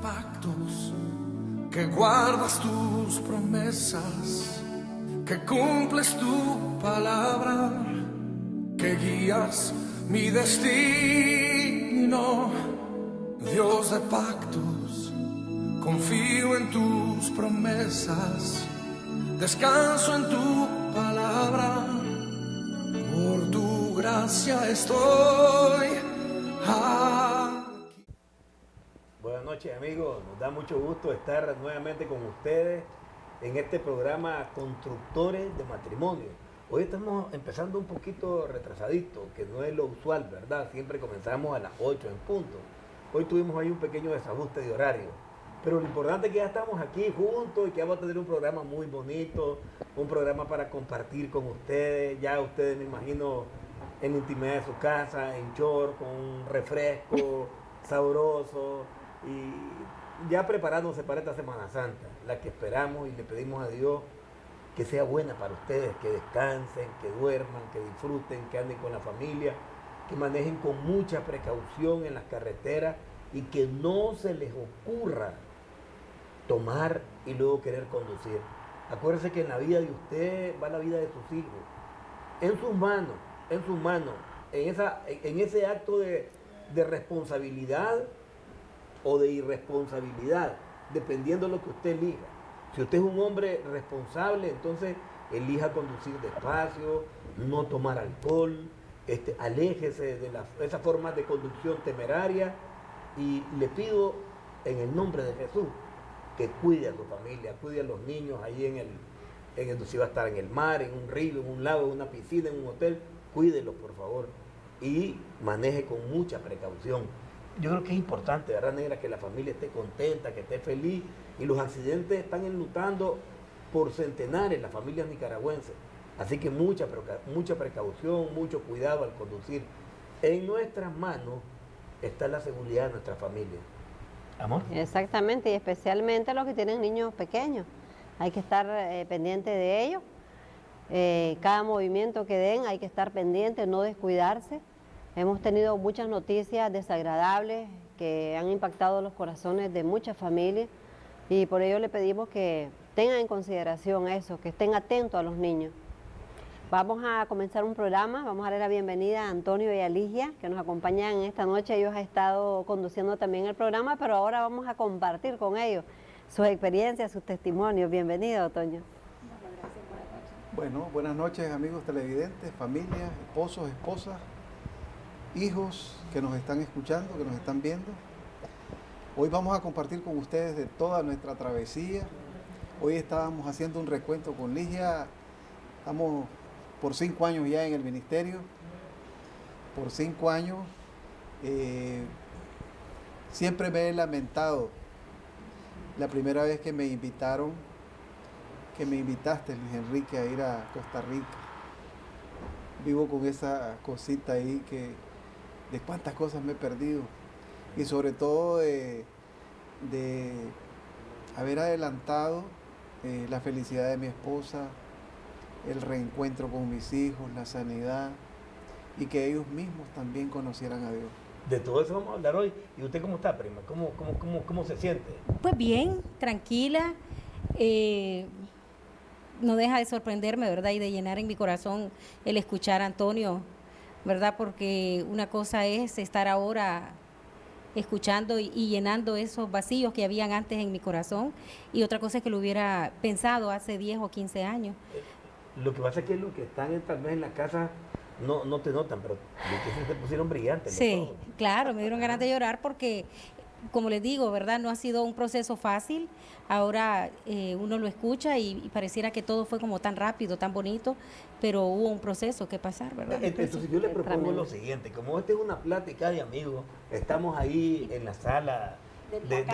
pactos, que guardas tus promesas, que cumples tu palabra, que guías mi destino. Dios de pactos, confío en tus promesas, descanso en tu palabra, por tu gracia estoy aquí. Buenas noches, amigos, nos da mucho gusto estar nuevamente con ustedes en este programa Constructores de Matrimonio. Hoy estamos empezando un poquito retrasadito, que no es lo usual, ¿verdad? Siempre comenzamos a las 8 en punto. Hoy tuvimos ahí un pequeño desajuste de horario, pero lo importante es que ya estamos aquí juntos y que vamos a tener un programa muy bonito, un programa para compartir con ustedes. Ya ustedes, me imagino, en la intimidad de su casa, en short, con un refresco sabroso y ya preparándose para esta Semana Santa, la que esperamos, y le pedimos a Dios que sea buena para ustedes, que descansen, que duerman, que disfruten, que anden con la familia, que manejen con mucha precaución en las carreteras y que no se les ocurra tomar y luego querer conducir. Acuérdense que en la vida de usted va la vida de sus hijos. En sus manos, en ese acto de responsabilidad o de irresponsabilidad, dependiendo de lo que usted elija. Si usted es un hombre responsable, entonces elija conducir despacio, no tomar alcohol, aléjese de esa forma de conducción temeraria, y le pido en el nombre de Jesús que cuide a su familia, cuide a los niños ahí si va a estar en el mar, en un río, en un lago, en una piscina, en un hotel, cuídelos por favor y maneje con mucha precaución. Yo creo que es importante, ¿verdad, negra?, que la familia esté contenta, que esté feliz, y los accidentes están enlutando por centenares las familias nicaragüenses. Así que mucha precaución, mucho cuidado al conducir. En nuestras manos está la seguridad de nuestra familia. Amor. Exactamente, y especialmente los que tienen niños pequeños. Hay que estar pendiente de ellos. Cada movimiento que den hay que estar pendiente, no descuidarse. Hemos tenido muchas noticias desagradables que han impactado los corazones de muchas familias, y por ello le pedimos que tengan en consideración eso, que estén atentos a los niños. Vamos a comenzar un programa, vamos a darle la bienvenida a Antonio y a Ligia, que nos acompañan esta noche. Ellos han estado conduciendo también el programa, pero ahora vamos a compartir con ellos sus experiencias, sus testimonios. Bienvenido, Antonio. Bueno, buenas noches, amigos televidentes, familias, esposos, esposas, hijos que nos están escuchando, que nos están viendo. Hoy vamos a compartir con ustedes de toda nuestra travesía. Hoy estábamos haciendo un recuento con Ligia. Estamos por 5 años ya en el ministerio. Por 5 años. Siempre me he lamentado la primera vez que me invitaste, Luis Enrique, a ir a Costa Rica. Vivo con esa cosita ahí de cuántas cosas me he perdido, y sobre todo de haber adelantado la felicidad de mi esposa, el reencuentro con mis hijos, la sanidad, y que ellos mismos también conocieran a Dios. De todo eso vamos a hablar hoy. ¿Y usted cómo está, prima? ¿Cómo se siente? Pues bien, tranquila. No deja de sorprenderme, ¿verdad? Y de llenar en mi corazón el escuchar a Antonio, ¿verdad? Porque una cosa es estar ahora escuchando y llenando esos vacíos que habían antes en mi corazón, y otra cosa es que lo hubiera pensado hace 10 o 15 años. Lo que pasa es que los que están tal vez en la casa no te notan, pero los que se pusieron brillantes. Sí, claro, me dieron ganas de llorar porque, como les digo, ¿verdad? No ha sido un proceso fácil. Ahora uno lo escucha y pareciera que todo fue como tan rápido, tan bonito, pero hubo un proceso que pasar, ¿verdad? Entonces yo le propongo lo siguiente: como esta es una plática de amigos, estamos ahí en la sala de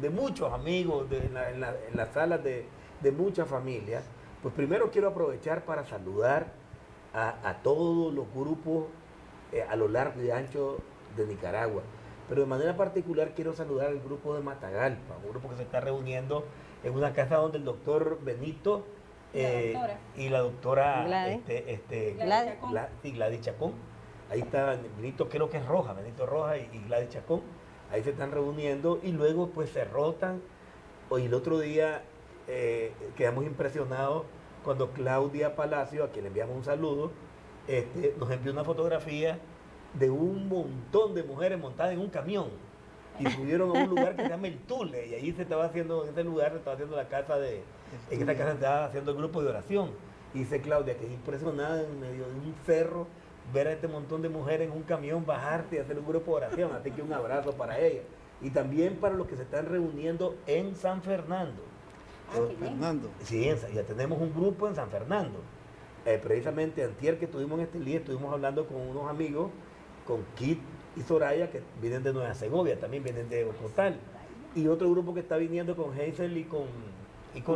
muchos amigos, en las salas de muchas familias. Pues primero quiero aprovechar para saludar a todos los grupos a lo largo y ancho de Nicaragua. Pero de manera particular quiero saludar al grupo de Matagalpa, un grupo que se está reuniendo en una casa donde el doctor Benito y la doctora Gladys Chacón. Ahí está Benito, creo que es Roja, Benito Roja y Gladys Chacón. ahí se están reuniendo y luego pues se rotan. Hoy el otro día quedamos impresionados cuando Claudia Palacio, a quien le enviamos un saludo, nos envió una fotografía de un montón de mujeres montadas en un camión y subieron a un lugar que se llama El Tule, y allí se estaba haciendo, en ese lugar se estaba haciendo la casa en esta casa se estaba haciendo el grupo de oración. Y dice Claudia que es impresionada en medio de un cerro ver a este montón de mujeres en un camión bajarse y hacer un grupo de oración, así que un abrazo para ellas. Y también para los que se están reuniendo en San Fernando. Fernando. Sí, ya tenemos un grupo en San Fernando. Precisamente antier que estuvimos en Estelí, estuvimos hablando con unos amigos, con Kit y Soraya, que vienen de Nueva Segovia, también vienen de Ocotal. Y otro grupo que está viniendo con Hazel y con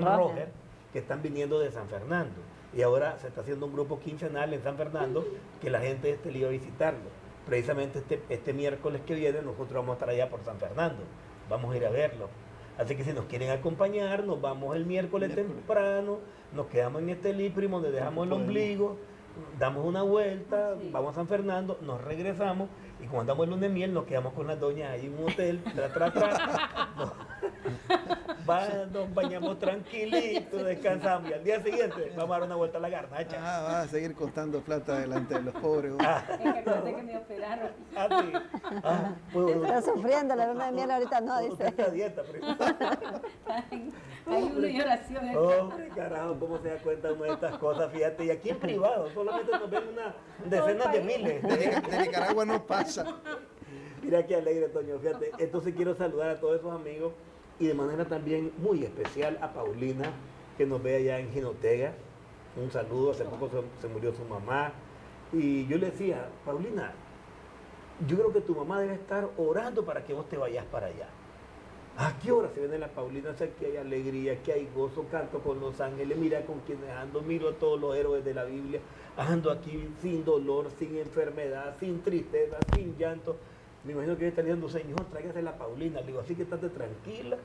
Roger, que están viniendo de San Fernando. Y ahora se está haciendo un grupo quincenal en San Fernando, que la gente de Estelí va a visitarlo. Precisamente este miércoles que viene nosotros vamos a estar allá por San Fernando. Vamos a ir a verlo. Así que si nos quieren acompañar, nos vamos el miércoles temprano, nos quedamos en Estelí, primo, donde dejamos el ombligo, damos una vuelta, vamos a San Fernando, nos regresamos y cuando andamos el lunes de miel nos quedamos con las doñas ahí en un hotel, nos bañamos tranquilitos, descansamos y al día siguiente vamos a dar una vuelta a la garnacha. Va a seguir contando plata delante de los pobres. Que me operaron. Pues, Está sufriendo la luna de miel ahorita, no, usted dice. está a dieta, primo. Hay una y oración. Hombre, carajo, cómo se da cuenta uno de estas cosas, fíjate, y aquí en privado, solamente nos ven decenas de miles. De Nicaragua no pasa. Mira qué alegre, Toño, fíjate. Entonces quiero saludar a todos esos amigos y de manera también muy especial a Paulina, que nos ve allá en Jinotega. Un saludo, hace poco se murió su mamá. Y yo le decía, Paulina, yo creo que tu mamá debe estar orando para que vos te vayas para allá. ¿A qué hora se viene la Paulina? Sé que hay alegría, que hay gozo, canto con los ángeles, mira con quienes ando, miro a todos los héroes de la Biblia, ando aquí sin dolor, sin enfermedad, sin tristeza, sin llanto. Me imagino que está diciendo, Señor, tráigase la Paulina. Le digo, así que estate tranquila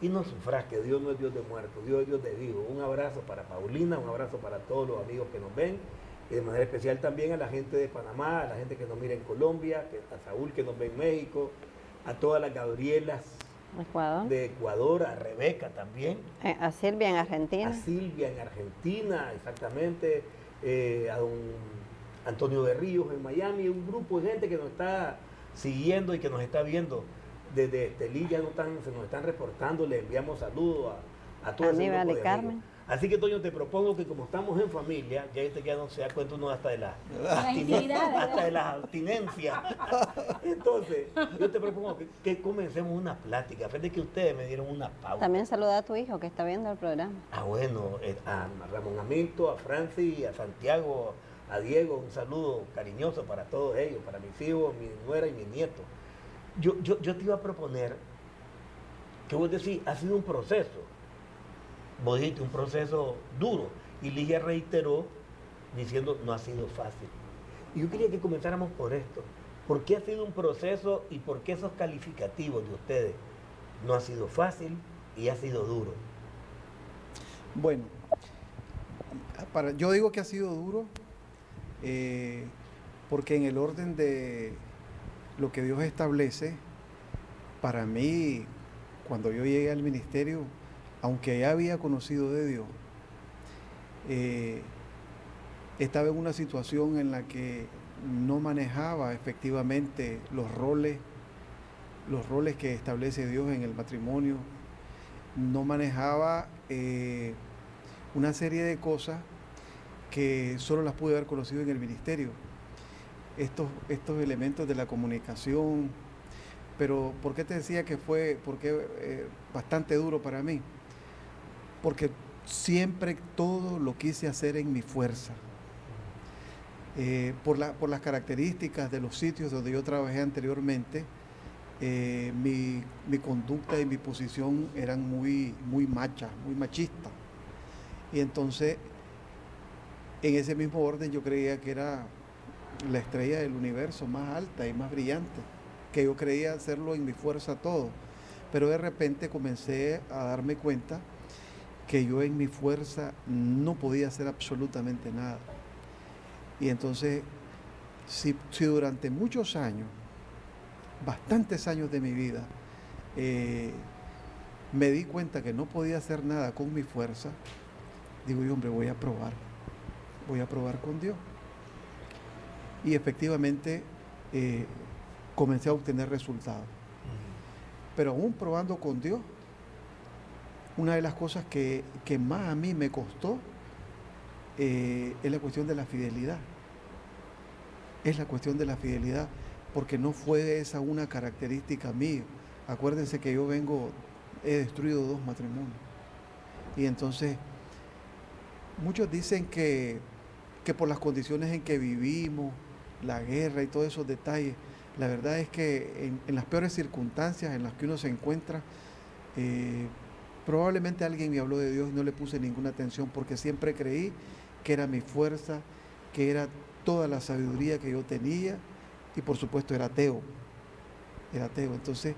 y no sufras, que Dios no es Dios de muertos, Dios es Dios de vivos. Un abrazo para Paulina, un abrazo para todos los amigos que nos ven, y de manera especial también a la gente de Panamá, a la gente que nos mira en Colombia, a Saúl que nos ve en México, a todas las Gabrielas Ecuador. de Ecuador, a Rebeca también, A Silvia en Argentina. a Silvia en Argentina, exactamente, a don Antonio Berríos en Miami, un grupo de gente que nos está siguiendo y que nos está viendo desde Estelí, ya se nos están reportando, le enviamos saludos a todo ese Aníbal grupo y de amigos. Carmen. Así que, Toño, te propongo que como estamos en familia, ya no se da cuenta uno hasta de las abstinencias. Entonces, yo te propongo que comencemos una plática. Frente que ustedes me dieron una pausa. También saluda a tu hijo que está viendo el programa. Bueno, a Ramón Amilto, a Francis, a Santiago, a Diego, un saludo cariñoso para todos ellos, para mis hijos, mi nuera y mi nieto. Yo te iba a proponer que vos decís, ha sido un proceso. Vos dijiste un proceso duro y Ligia reiteró diciendo no ha sido fácil. Y yo quería que comenzáramos por esto. ¿Por qué ha sido un proceso y por qué esos calificativos de ustedes? No ha sido fácil y ha sido duro. Bueno, yo digo que ha sido duro porque en el orden de lo que Dios establece, para mí, cuando yo llegué al ministerio, aunque ya había conocido de Dios, estaba en una situación en la que no manejaba efectivamente los roles que establece Dios en el matrimonio, no manejaba una serie de cosas que solo las pude haber conocido en el ministerio. Estos elementos de la comunicación, pero ¿por qué te decía que fue bastante duro para mí? Porque siempre todo lo quise hacer en mi fuerza. Por las características de los sitios donde yo trabajé anteriormente, mi conducta y mi posición eran muy machistas. Y entonces, en ese mismo orden yo creía que era la estrella del universo más alta y más brillante, que yo creía hacerlo en mi fuerza todo. Pero de repente comencé a darme cuenta que yo en mi fuerza no podía hacer absolutamente nada. Y entonces, si durante muchos años bastantes años de mi vida, me di cuenta que no podía hacer nada con mi fuerza, digo yo, hombre, voy a probar con Dios. Y efectivamente comencé a obtener resultados. Pero aún probando con Dios, una de las cosas que más a mí me costó es la cuestión de la fidelidad. Es la cuestión de la fidelidad, porque no fue esa una característica mía. Acuérdense que yo he destruido 2 matrimonios. Y entonces, muchos dicen que por las condiciones en que vivimos, la guerra y todos esos detalles, la verdad es que en las peores circunstancias en las que uno se encuentra, probablemente alguien me habló de Dios y no le puse ninguna atención, porque siempre creí que era mi fuerza, que era toda la sabiduría que yo tenía, y por supuesto era ateo. Entonces,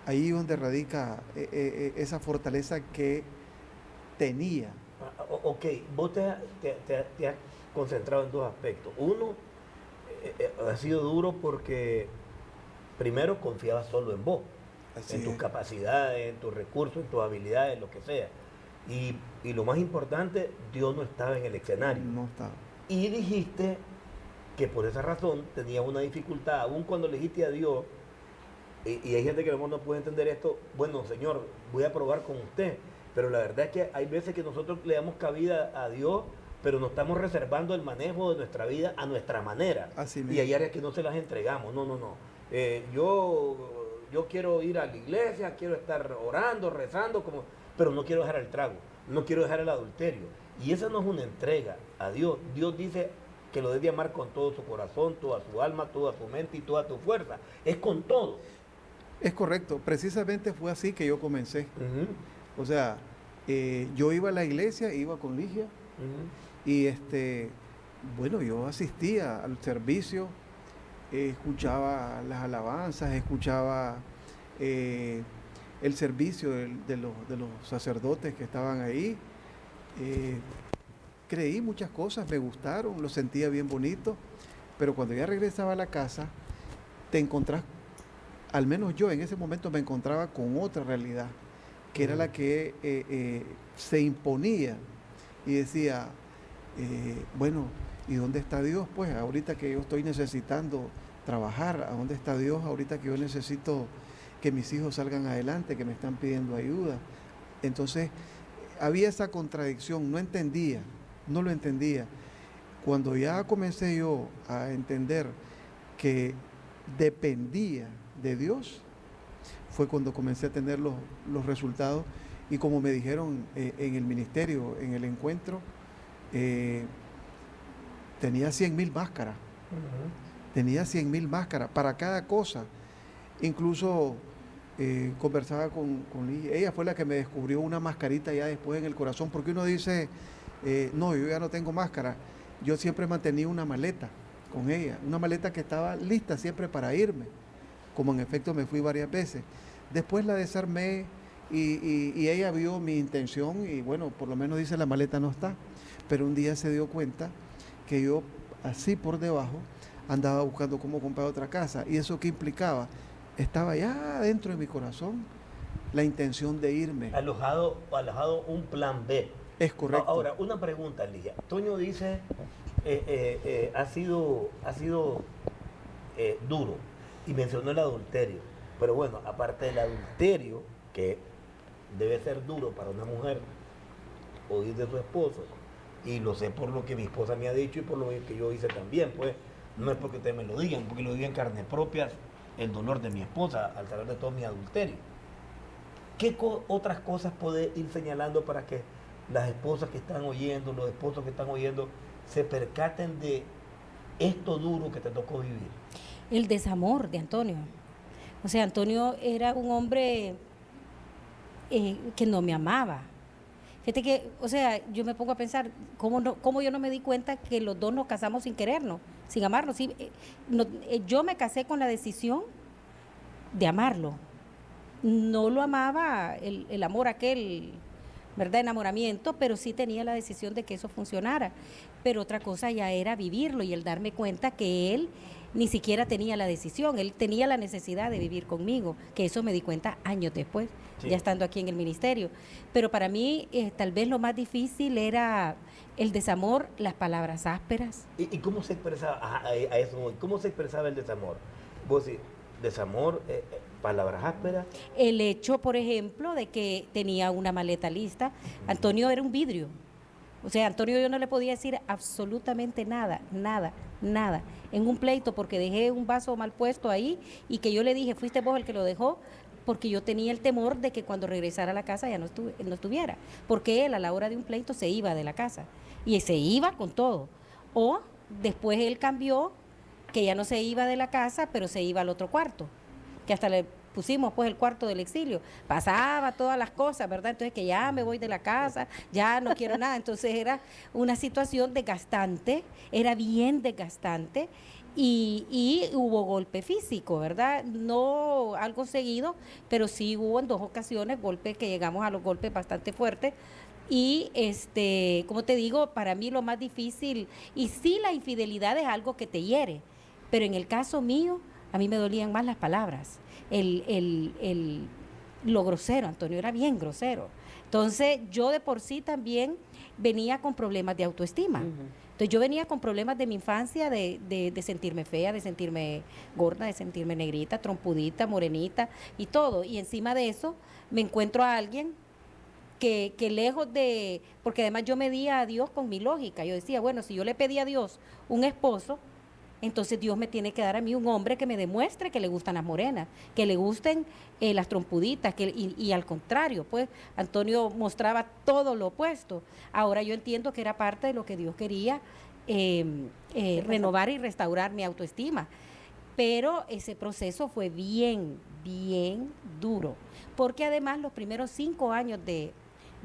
ahí es donde radica esa fortaleza que tenía. Ok, vos te has concentrado en 2 aspectos. Uno, ha sido duro porque primero confiabas solo en vos, en tus capacidades, en tus recursos, en tus habilidades, lo que sea. Y lo más importante, Dios no estaba en el escenario. No estaba. Y dijiste que por esa razón tenías una dificultad, aun cuando le dijiste a Dios, y hay gente que a lo mejor no puede entender esto, bueno, Señor, voy a probar con usted, pero la verdad es que hay veces que nosotros le damos cabida a Dios, pero nos estamos reservando el manejo de nuestra vida a nuestra manera. Así mismo. Y hay áreas que no se las entregamos, no. Yo quiero ir a la iglesia, quiero estar orando, rezando, pero no quiero dejar el trago, no quiero dejar el adulterio. Y esa no es una entrega a Dios. Dios dice que lo debe de amar con todo su corazón, toda su alma, toda su mente y toda tu fuerza. Es con todo. Es correcto, precisamente fue así que yo comencé. O sea, yo iba a la iglesia, iba con Ligia, y bueno, yo asistía al servicio, escuchaba las alabanzas, escuchaba el servicio de los sacerdotes que estaban ahí. Creí muchas cosas, me gustaron, lo sentía bien bonito, pero cuando ya regresaba a la casa, te encontrás, al menos yo en ese momento me encontraba con otra realidad, que era la que se imponía, y decía, bueno, ¿y dónde está Dios? Pues ahorita que yo estoy necesitando trabajar, ¿a dónde está Dios? Ahorita que yo necesito que mis hijos salgan adelante, que me están pidiendo ayuda. Entonces, había esa contradicción, no lo entendía. Cuando ya comencé yo a entender que dependía de Dios, fue cuando comencé a tener los resultados, y como me dijeron en el ministerio, en el encuentro, tenía 100,000 máscaras. Tenía 100,000 máscaras para cada cosa. Incluso conversaba con ella, fue la que me descubrió una mascarita ya después en el corazón, porque uno dice, no, yo ya no tengo máscara. Yo siempre mantenía una maleta con ella, una maleta que estaba lista siempre para irme, como en efecto me fui varias veces. Después la desarmé y ella vio mi intención y bueno, por lo menos dice la maleta no está. Pero un día se dio cuenta que yo así por debajo andaba buscando cómo comprar otra casa. ¿Y eso qué implicaba? Estaba ya dentro de mi corazón la intención de irme. Alojado un plan B. Es correcto. Ahora, una pregunta, Ligia. Toño dice, ha sido duro y mencionó el adulterio. Pero bueno, aparte del adulterio, que debe ser duro para una mujer oír de su esposo, y lo sé por lo que mi esposa me ha dicho y por lo que yo hice también, pues no es porque ustedes me lo digan, porque lo digo en carne propia, el dolor de mi esposa al saber de todo mi adulterio. ¿Qué otras cosas puede ir señalando para que las esposas que están oyendo, los esposos que están oyendo, se percaten de esto duro que te tocó vivir? El desamor de Antonio. O sea, Antonio era un hombre que no me amaba. Fíjate que, o sea, yo me pongo a pensar, ¿cómo yo no me di cuenta que los dos nos casamos sin querernos, sin amarnos? Sí, yo me casé con la decisión de amarlo. No lo amaba el amor aquel, ¿verdad? Enamoramiento, pero sí tenía la decisión de que eso funcionara. Pero otra cosa ya era vivirlo y el darme cuenta que él ni siquiera tenía la decisión, él tenía la necesidad de vivir conmigo, que eso me di cuenta años después, Sí. ya estando aquí en el ministerio. Pero para mí tal vez lo más difícil era el desamor, las palabras ásperas. ¿Y cómo se expresaba, a eso voy, cómo se expresaba el desamor? Vos decís, desamor, palabras ásperas. El hecho, por ejemplo, de que tenía una maleta lista. Antonio era un vidrio. O sea, Antonio yo no le podía decir absolutamente nada, nada, nada. En un pleito porque dejé un vaso mal puesto ahí y que yo le dije, fuiste vos el que lo dejó, porque yo tenía el temor de que cuando regresara a la casa ya no estuviera. Porque él a la hora de un pleito se iba de la casa y se iba con todo. O después él cambió, que ya no se iba de la casa, pero se iba al otro cuarto, que hasta le pusimos pues el cuarto del exilio, pasaba todas las cosas, ¿verdad? Entonces que ya me voy de la casa, ya no quiero nada, entonces era una situación desgastante, era bien desgastante y hubo golpe físico, ¿verdad? No algo seguido, pero sí hubo en 2 ocasiones golpes que llegamos a los golpes bastante fuertes. Y como te digo, para mí lo más difícil, y sí la infidelidad es algo que te hiere, pero en el caso mío, a mí me dolían más las palabras, lo grosero. Antonio era bien grosero. Entonces yo de por sí también venía con problemas de autoestima. Entonces yo venía con problemas de mi infancia, de sentirme fea, de sentirme gorda, de sentirme negrita, trompudita, morenita y todo. Y encima de eso me encuentro a alguien que lejos de, porque además yo medía a Dios con mi lógica, yo decía, bueno, si yo le pedí a Dios un esposo, entonces Dios me tiene que dar a mí un hombre que me demuestre que le gustan las morenas, que le gusten las trompuditas, y al contrario, pues Antonio mostraba todo lo opuesto. Ahora yo entiendo que era parte de lo que Dios quería, renovar y restaurar mi autoestima. Pero ese proceso fue bien, bien duro, porque además los primeros 5 años de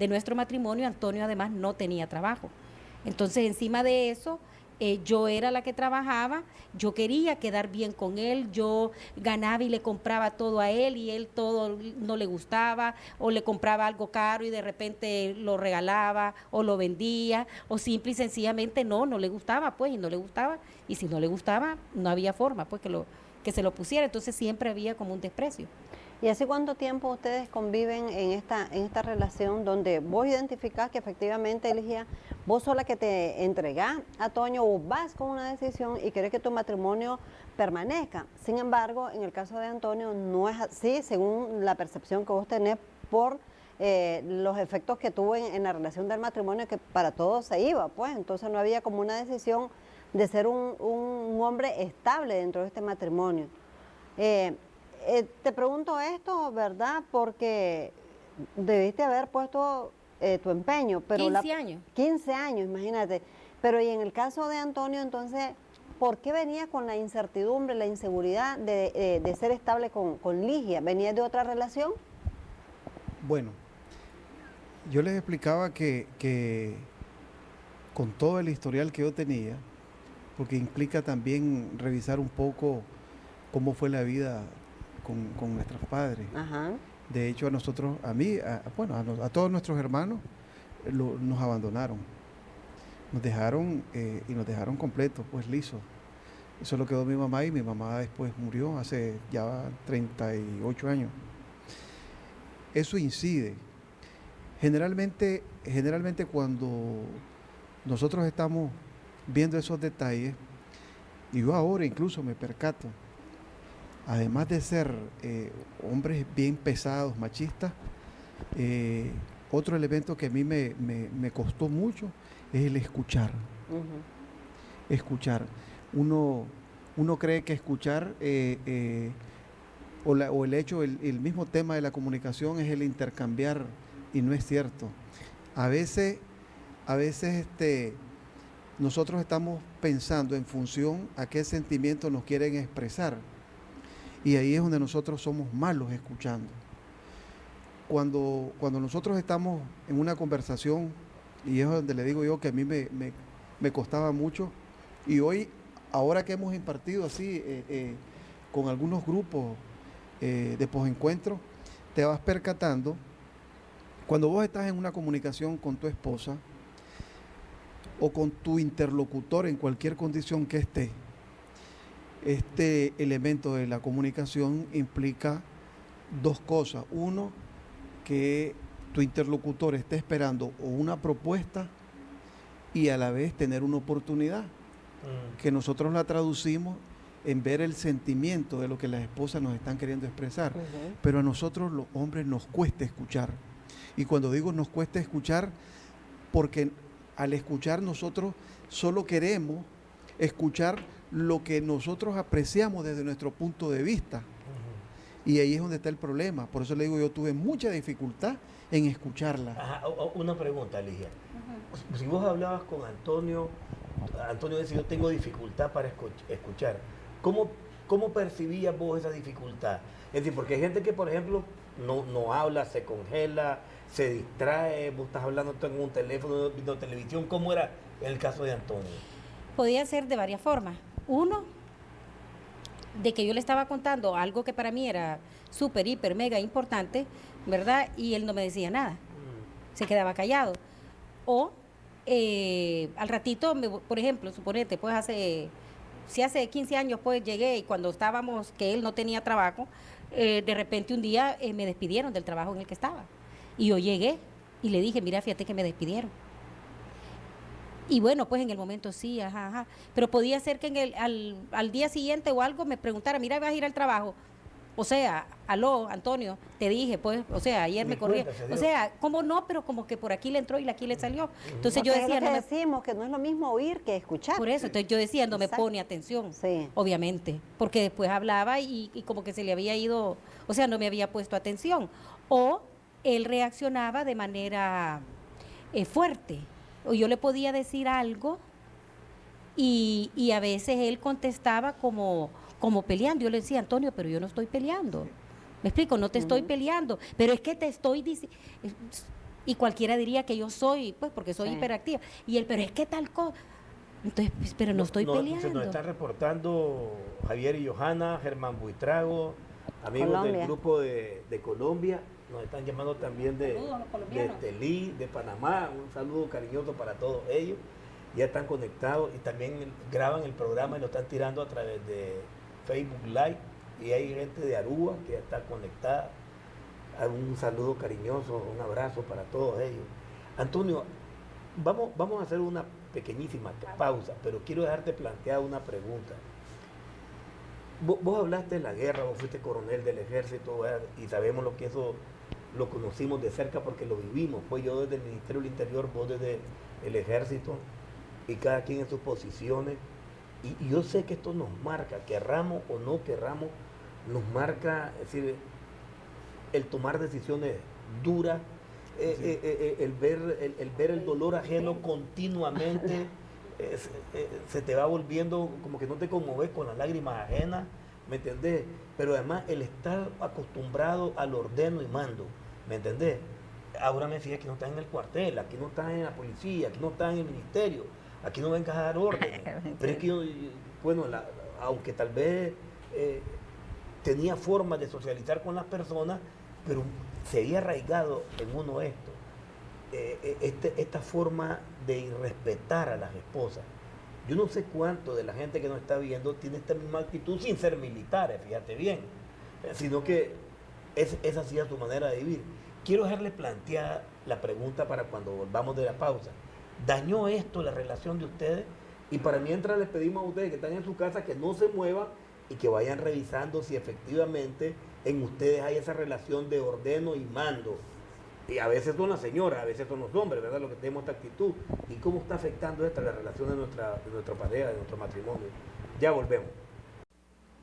nuestro matrimonio, Antonio además no tenía trabajo. Entonces encima de eso, yo era la que trabajaba, yo quería quedar bien con él, yo ganaba y le compraba todo a él y él todo no le gustaba, o le compraba algo caro y de repente lo regalaba o lo vendía, o simple y sencillamente no le gustaba, pues, y no le gustaba, y si no le gustaba no había forma pues que se lo pusiera, entonces siempre había como un desprecio. ¿Y hace cuánto tiempo ustedes conviven en esta relación donde vos identificás que efectivamente, Eligia, vos sos la que te entregás a Toño, o vas con una decisión y querés que tu matrimonio permanezca? Sin embargo, en el caso de Antonio no es así, según la percepción que vos tenés por los efectos que tuvo en la relación del matrimonio, que para todos se iba, pues entonces no había como una decisión de ser un hombre estable dentro de este matrimonio. Te pregunto esto, ¿verdad? Porque debiste haber puesto tu empeño. Pero 15 años. 15 años, imagínate. Pero y en el caso de Antonio, entonces, ¿por qué venía con la incertidumbre, la inseguridad de ser estable con Ligia? ¿Venía de otra relación? Bueno, yo les explicaba que con todo el historial que yo tenía, porque implica también revisar un poco cómo fue la vida con nuestros padres. Ajá. De hecho, a nosotros, a mí, a todos nuestros hermanos nos abandonaron. Nos dejaron y nos dejaron completos, pues lisos. Solo quedó mi mamá y mi mamá después murió hace ya 38 años. Eso incide. Generalmente cuando nosotros estamos viendo esos detalles, y yo ahora incluso me percato, además de ser hombres bien pesados, machistas, otro elemento que a mí me costó mucho es el escuchar. Escuchar. Uno cree que escuchar o el hecho, el mismo tema de la comunicación es el intercambiar, y no es cierto. A veces nosotros estamos pensando en función a qué sentimientos nos quieren expresar. Y ahí es donde nosotros somos malos escuchando. Cuando nosotros estamos en una conversación, y es donde le digo yo que a mí me costaba mucho, y hoy, ahora que hemos impartido así con algunos grupos de posencuentro, te vas percatando, cuando vos estás en una comunicación con tu esposa o con tu interlocutor en cualquier condición que esté, Este elemento de la comunicación implica dos cosas. Uno, que tu interlocutor esté esperando una propuesta y a la vez tener una oportunidad, que nosotros la traducimos en ver el sentimiento de lo que las esposas nos están queriendo expresar. Pero a nosotros los hombres nos cuesta escuchar. Y cuando digo nos cuesta escuchar, porque al escuchar nosotros solo queremos escuchar lo que nosotros apreciamos desde nuestro punto de vista. Y ahí es donde está el problema. Por eso le digo, yo tuve mucha dificultad en escucharla. Ajá, una pregunta, Ligia. Si vos hablabas con Antonio, Antonio decía, yo tengo dificultad para escuchar. ¿Cómo percibías vos esa dificultad? Es decir, porque hay gente que, por ejemplo, no habla, se congela, se distrae, vos estás hablando en un teléfono, viendo televisión. ¿Cómo era el caso de Antonio? Podía ser de varias formas. Uno, de que yo le estaba contando algo que para mí era súper, hiper, mega importante, ¿verdad? Y él no me decía nada. Se quedaba callado. O al ratito, por ejemplo, suponete, pues si hace 15 años pues llegué y cuando estábamos, que él no tenía trabajo, de repente un día me despidieron del trabajo en el que estaba. Y yo llegué y le dije, mira, fíjate que me despidieron. Y bueno, pues en el momento sí, ajá. Pero podía ser que al día siguiente o algo me preguntara, mira, ¿vas a ir al trabajo? O sea, aló, Antonio, te dije, pues, o sea, ayer me corrí. O sea, ¿cómo no? Pero como que por aquí le entró y aquí le salió. Entonces yo decía, es lo que decimos que no es lo mismo oír que escuchar. Por eso, entonces yo decía, no me pone atención, sí, obviamente, porque después hablaba y como que se le había ido, o sea, no me había puesto atención. O él reaccionaba de manera fuerte. O yo le podía decir algo y a veces él contestaba como peleando. Yo le decía, Antonio, pero yo no estoy peleando. ¿Me explico? No te estoy peleando, pero es que te estoy diciendo. Y cualquiera diría que yo soy, pues porque soy hiperactiva. Y él, pero es que tal cosa. Entonces, pues, pero no estoy peleando. Se nos están reportando Javier y Johanna, Germán Buitrago, amigos del grupo de Colombia. Nos están llamando también de Estelí, de Panamá. Un saludo cariñoso para todos ellos. Ya están conectados y también graban el programa y lo están tirando a través de Facebook Live. Y hay gente de Aruba que ya está conectada. Un saludo cariñoso, un abrazo para todos ellos. Antonio, vamos a hacer una pequeñísima pausa, pero quiero dejarte planteada una pregunta. Vos hablaste de la guerra, vos fuiste coronel del ejército, ¿verdad? Y sabemos lo que eso lo conocimos de cerca porque lo vivimos. Pues yo desde el Ministerio del Interior, vos desde el ejército, y cada quien en sus posiciones. Y yo sé que esto nos marca, querramos o no querramos, nos marca, es decir, el tomar decisiones duras, el ver el dolor ajeno continuamente, se te va volviendo como que no te conmoves con las lágrimas ajenas, ¿me entendés? Pero además el estar acostumbrado al ordeno y mando, ¿me entendés? Ahora me decía que no estás en el cuartel, aquí no estás en la policía, aquí no estás en el ministerio, aquí no vengas a dar órdenes. Pero es que yo, bueno, aunque tal vez tenía formas de socializar con las personas, pero se había arraigado en uno esto, esta forma de irrespetar a las esposas. Yo no sé cuánto de la gente que nos está viendo tiene esta misma actitud sin ser militares, fíjate bien, sino que esa ha sido su manera de vivir. Quiero dejarle planteada la pregunta para cuando volvamos de la pausa. ¿Dañó esto la relación de ustedes? Y para mientras les pedimos a ustedes que están en su casa que no se muevan y que vayan revisando si efectivamente en ustedes hay esa relación de ordeno y mando. Y a veces son las señoras, a veces son los hombres, ¿verdad? Los que tenemos esta actitud. ¿Y cómo está afectando esta la relación de nuestra pareja, de nuestro matrimonio? Ya volvemos.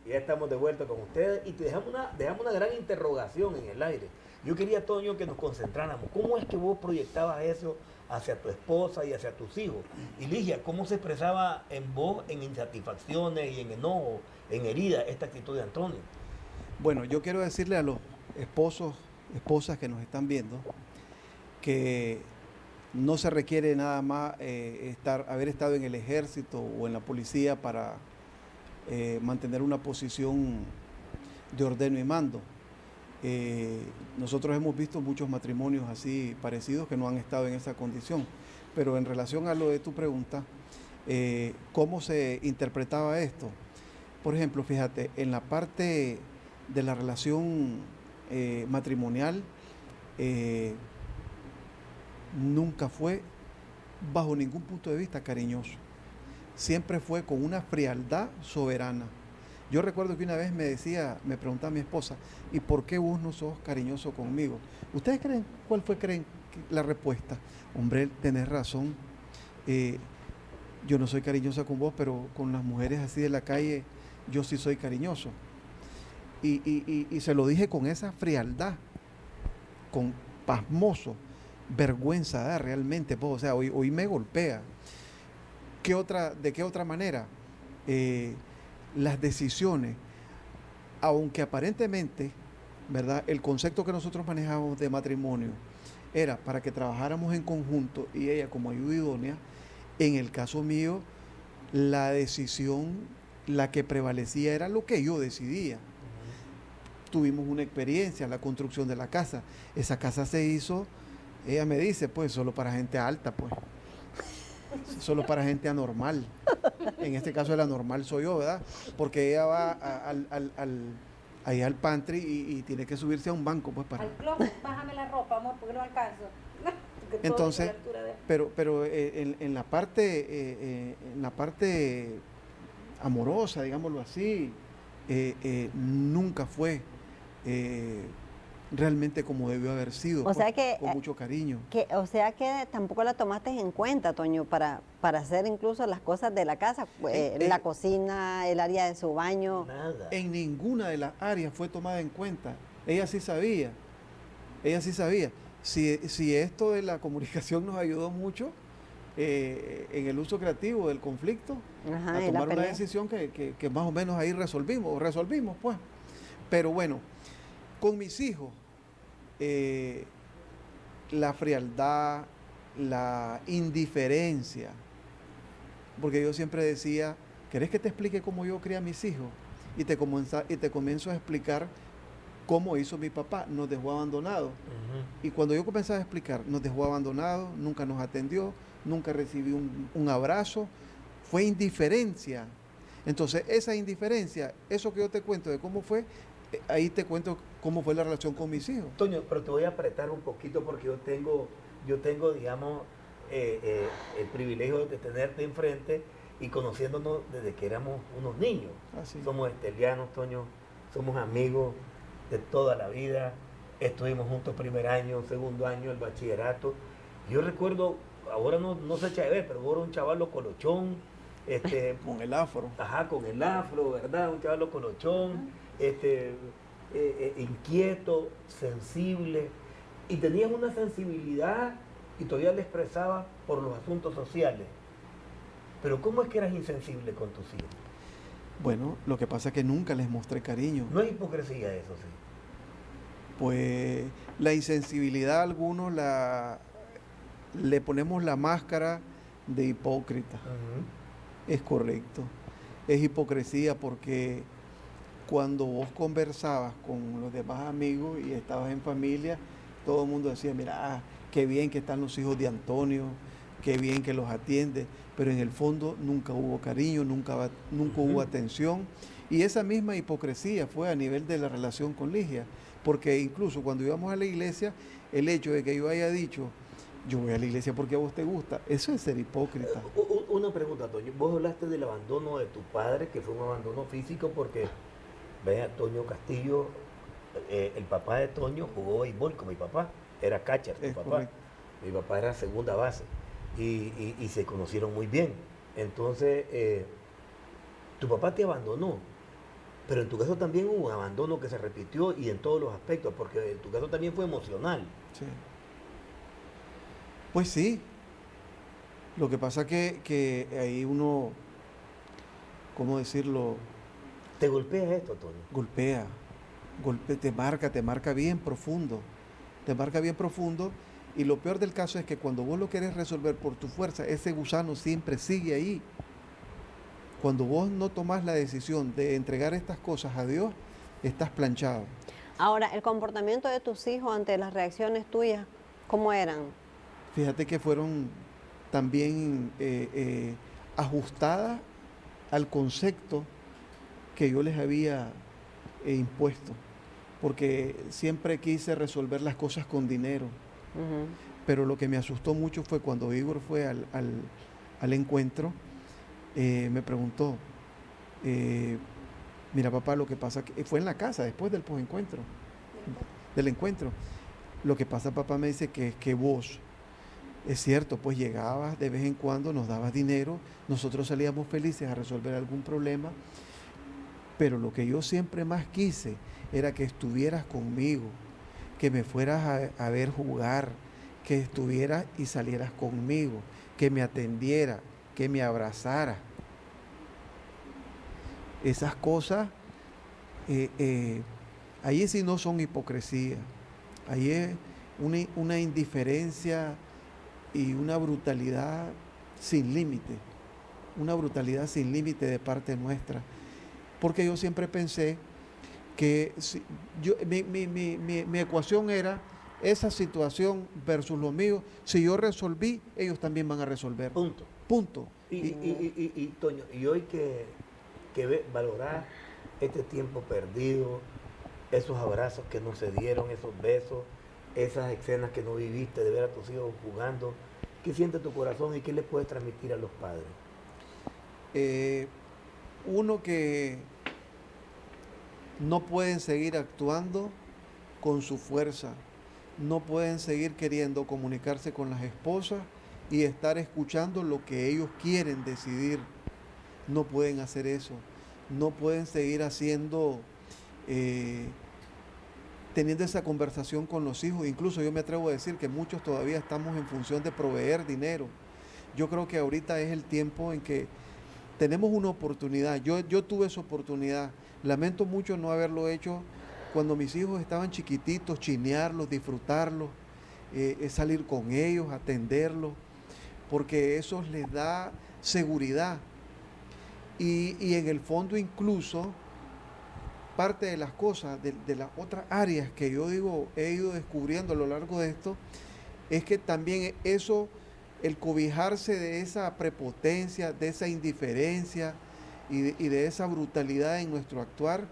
Ya estamos de vuelta con ustedes y te dejamos una gran interrogación en el aire. Yo quería, Toño, que nos concentráramos. ¿Cómo es que vos proyectabas eso hacia tu esposa y hacia tus hijos? Y Ligia, ¿cómo se expresaba en vos en insatisfacciones y en enojo, en herida, esta actitud de Antonio? Bueno, yo quiero decirle a los esposas que nos están viendo que no se requiere nada más haber estado en el ejército o en la policía para mantener una posición de ordeno y mando. Nosotros hemos visto muchos matrimonios así parecidos que no han estado en esa condición, pero en relación a lo de tu pregunta, ¿cómo se interpretaba esto? Por ejemplo, fíjate, en la parte de la relación matrimonial, nunca fue bajo ningún punto de vista cariñoso. Siempre fue con una frialdad soberana. Yo recuerdo que una vez me preguntaba mi esposa, ¿y por qué vos no sos cariñoso conmigo? ¿Ustedes creen, creen la respuesta? Hombre, tenés razón. Yo no soy cariñosa con vos, pero con las mujeres así de la calle, yo sí soy cariñoso. Y se lo dije con esa frialdad, con pasmoso, vergüenza da realmente, pues, o sea, hoy me golpea. ¿De qué otra manera? Las decisiones, aunque aparentemente, ¿verdad?, el concepto que nosotros manejamos de matrimonio era para que trabajáramos en conjunto y ella como ayuda idónea, en el caso mío, la decisión, la que prevalecía era lo que yo decidía. Tuvimos una experiencia, la construcción de la casa. Esa casa se hizo, ella me dice, pues, solo para gente alta, pues. Solo para gente anormal. En este caso el anormal soy yo, ¿verdad? Porque ella va ahí al pantry y tiene que subirse a un banco, pues, para... Al closet, bájame la ropa, amor, porque no alcanzo. Entonces, pero en la parte amorosa, digámoslo así, nunca fue realmente como debió haber sido, O sea que, con mucho cariño. O sea que tampoco la tomaste en cuenta, Toño, para hacer incluso las cosas de la casa, la cocina, el área de su baño. Nada. En ninguna de las áreas fue tomada en cuenta. Ella sí sabía. Si esto de la comunicación nos ayudó mucho en el uso creativo del conflicto, Ajá, a y la tomar una pelea. decisión que más o menos ahí resolvimos, pues. Pero bueno, con mis hijos, la frialdad, la indiferencia, porque yo siempre decía, ¿querés que te explique cómo yo crié a mis hijos? Y te comienzo a explicar cómo hizo mi papá, nos dejó abandonados. Y cuando yo comenzaba a explicar, nos dejó abandonados, nunca nos atendió, nunca recibí un abrazo, fue indiferencia. Entonces, esa indiferencia, eso que yo te cuento de cómo fue, ahí te cuento cómo fue la relación con mis hijos. Toño, pero te voy a apretar un poquito porque yo tengo, digamos, el privilegio de tenerte enfrente y conociéndonos desde que éramos unos niños. Así. Somos estelianos, Toño, somos amigos de toda la vida, estuvimos juntos primer año, segundo año, el bachillerato. Yo recuerdo, ahora no se echa de ver, pero ahora un chavalo colochón, Con el afro. ajá, con el afro, ¿verdad? Un chavalo colochón, inquieto, sensible, y tenías una sensibilidad y todavía le expresaba por los asuntos sociales. Pero ¿cómo es que eras insensible con tus hijos? Bueno, lo que pasa es que nunca les mostré cariño. No es hipocresía eso, sí. Pues la insensibilidad a algunos le ponemos la máscara de hipócrita. Es correcto. Es hipocresía porque cuando vos conversabas con los demás amigos y estabas en familia, todo el mundo decía, mira, qué bien que están los hijos de Antonio, qué bien que los atiende, pero en el fondo nunca hubo cariño, nunca hubo atención. Y esa misma hipocresía fue a nivel de la relación con Ligia, porque incluso cuando íbamos a la iglesia, el hecho de que yo haya dicho, yo voy a la iglesia porque a vos te gusta, eso es ser hipócrita. Una pregunta, Toño. Vos hablaste del abandono de tu padre, que fue un abandono físico, porque, vea, Toño Castillo, el papá de Toño jugó béisbol con mi papá, era catcher, mi papá. Correcto. Mi papá era segunda base y se conocieron muy bien. Entonces, tu papá te abandonó, pero en tu caso también hubo un abandono que se repitió y en todos los aspectos, porque en tu caso también fue emocional. Sí. Pues sí. Lo que pasa que ahí uno, ¿cómo decirlo? ¿Te golpea esto, Toño? Golpea, te marca bien profundo. Te marca bien profundo. Y lo peor del caso es que cuando vos lo querés resolver por tu fuerza, ese gusano siempre sigue ahí. Cuando vos no tomás la decisión de entregar estas cosas a Dios, estás planchado. Ahora, el comportamiento de tus hijos ante las reacciones tuyas, ¿cómo eran? Fíjate que fueron también ajustadas al concepto que yo les había impuesto, porque siempre quise resolver las cosas con dinero. Pero lo que me asustó mucho fue cuando Igor fue al encuentro, me preguntó, mira papá, lo que pasa, que fue en la casa después del posencuentro, del encuentro. Lo que pasa, papá, me dice que vos, es cierto, pues llegabas de vez en cuando, nos dabas dinero, nosotros salíamos felices a resolver algún problema, pero lo que yo siempre más quise era que estuvieras conmigo, que me fueras a ver jugar, que estuvieras y salieras conmigo, que me atendiera, que me abrazara. Esas cosas, ahí sí no son hipocresía, ahí es una indiferencia y una brutalidad sin límite, de parte nuestra. Porque yo siempre pensé que mi ecuación era esa situación versus lo mío. Si yo resolví, ellos también van a resolver. Punto. Y Toño, y hoy que valorar este tiempo perdido, esos abrazos que no se dieron, esos besos, esas escenas que no viviste, de ver a tus hijos jugando, ¿qué siente tu corazón y qué le puedes transmitir a los padres? Uno, que no pueden seguir actuando con su fuerza, no pueden seguir queriendo comunicarse con las esposas y estar escuchando lo que ellos quieren decidir. No pueden hacer eso, no pueden seguir haciendo, teniendo esa conversación con los hijos. Incluso yo me atrevo a decir que muchos todavía estamos en función de proveer dinero. Yo creo que ahorita es el tiempo en que tenemos una oportunidad. Yo tuve esa oportunidad. Lamento mucho no haberlo hecho cuando mis hijos estaban chiquititos, chinearlos, disfrutarlos, salir con ellos, atenderlos, porque eso les da seguridad. Y en el fondo incluso parte de las cosas, de las otras áreas que yo digo, he ido descubriendo a lo largo de esto, es que también eso, el cobijarse de esa prepotencia, de esa indiferencia y de esa brutalidad en nuestro actuar,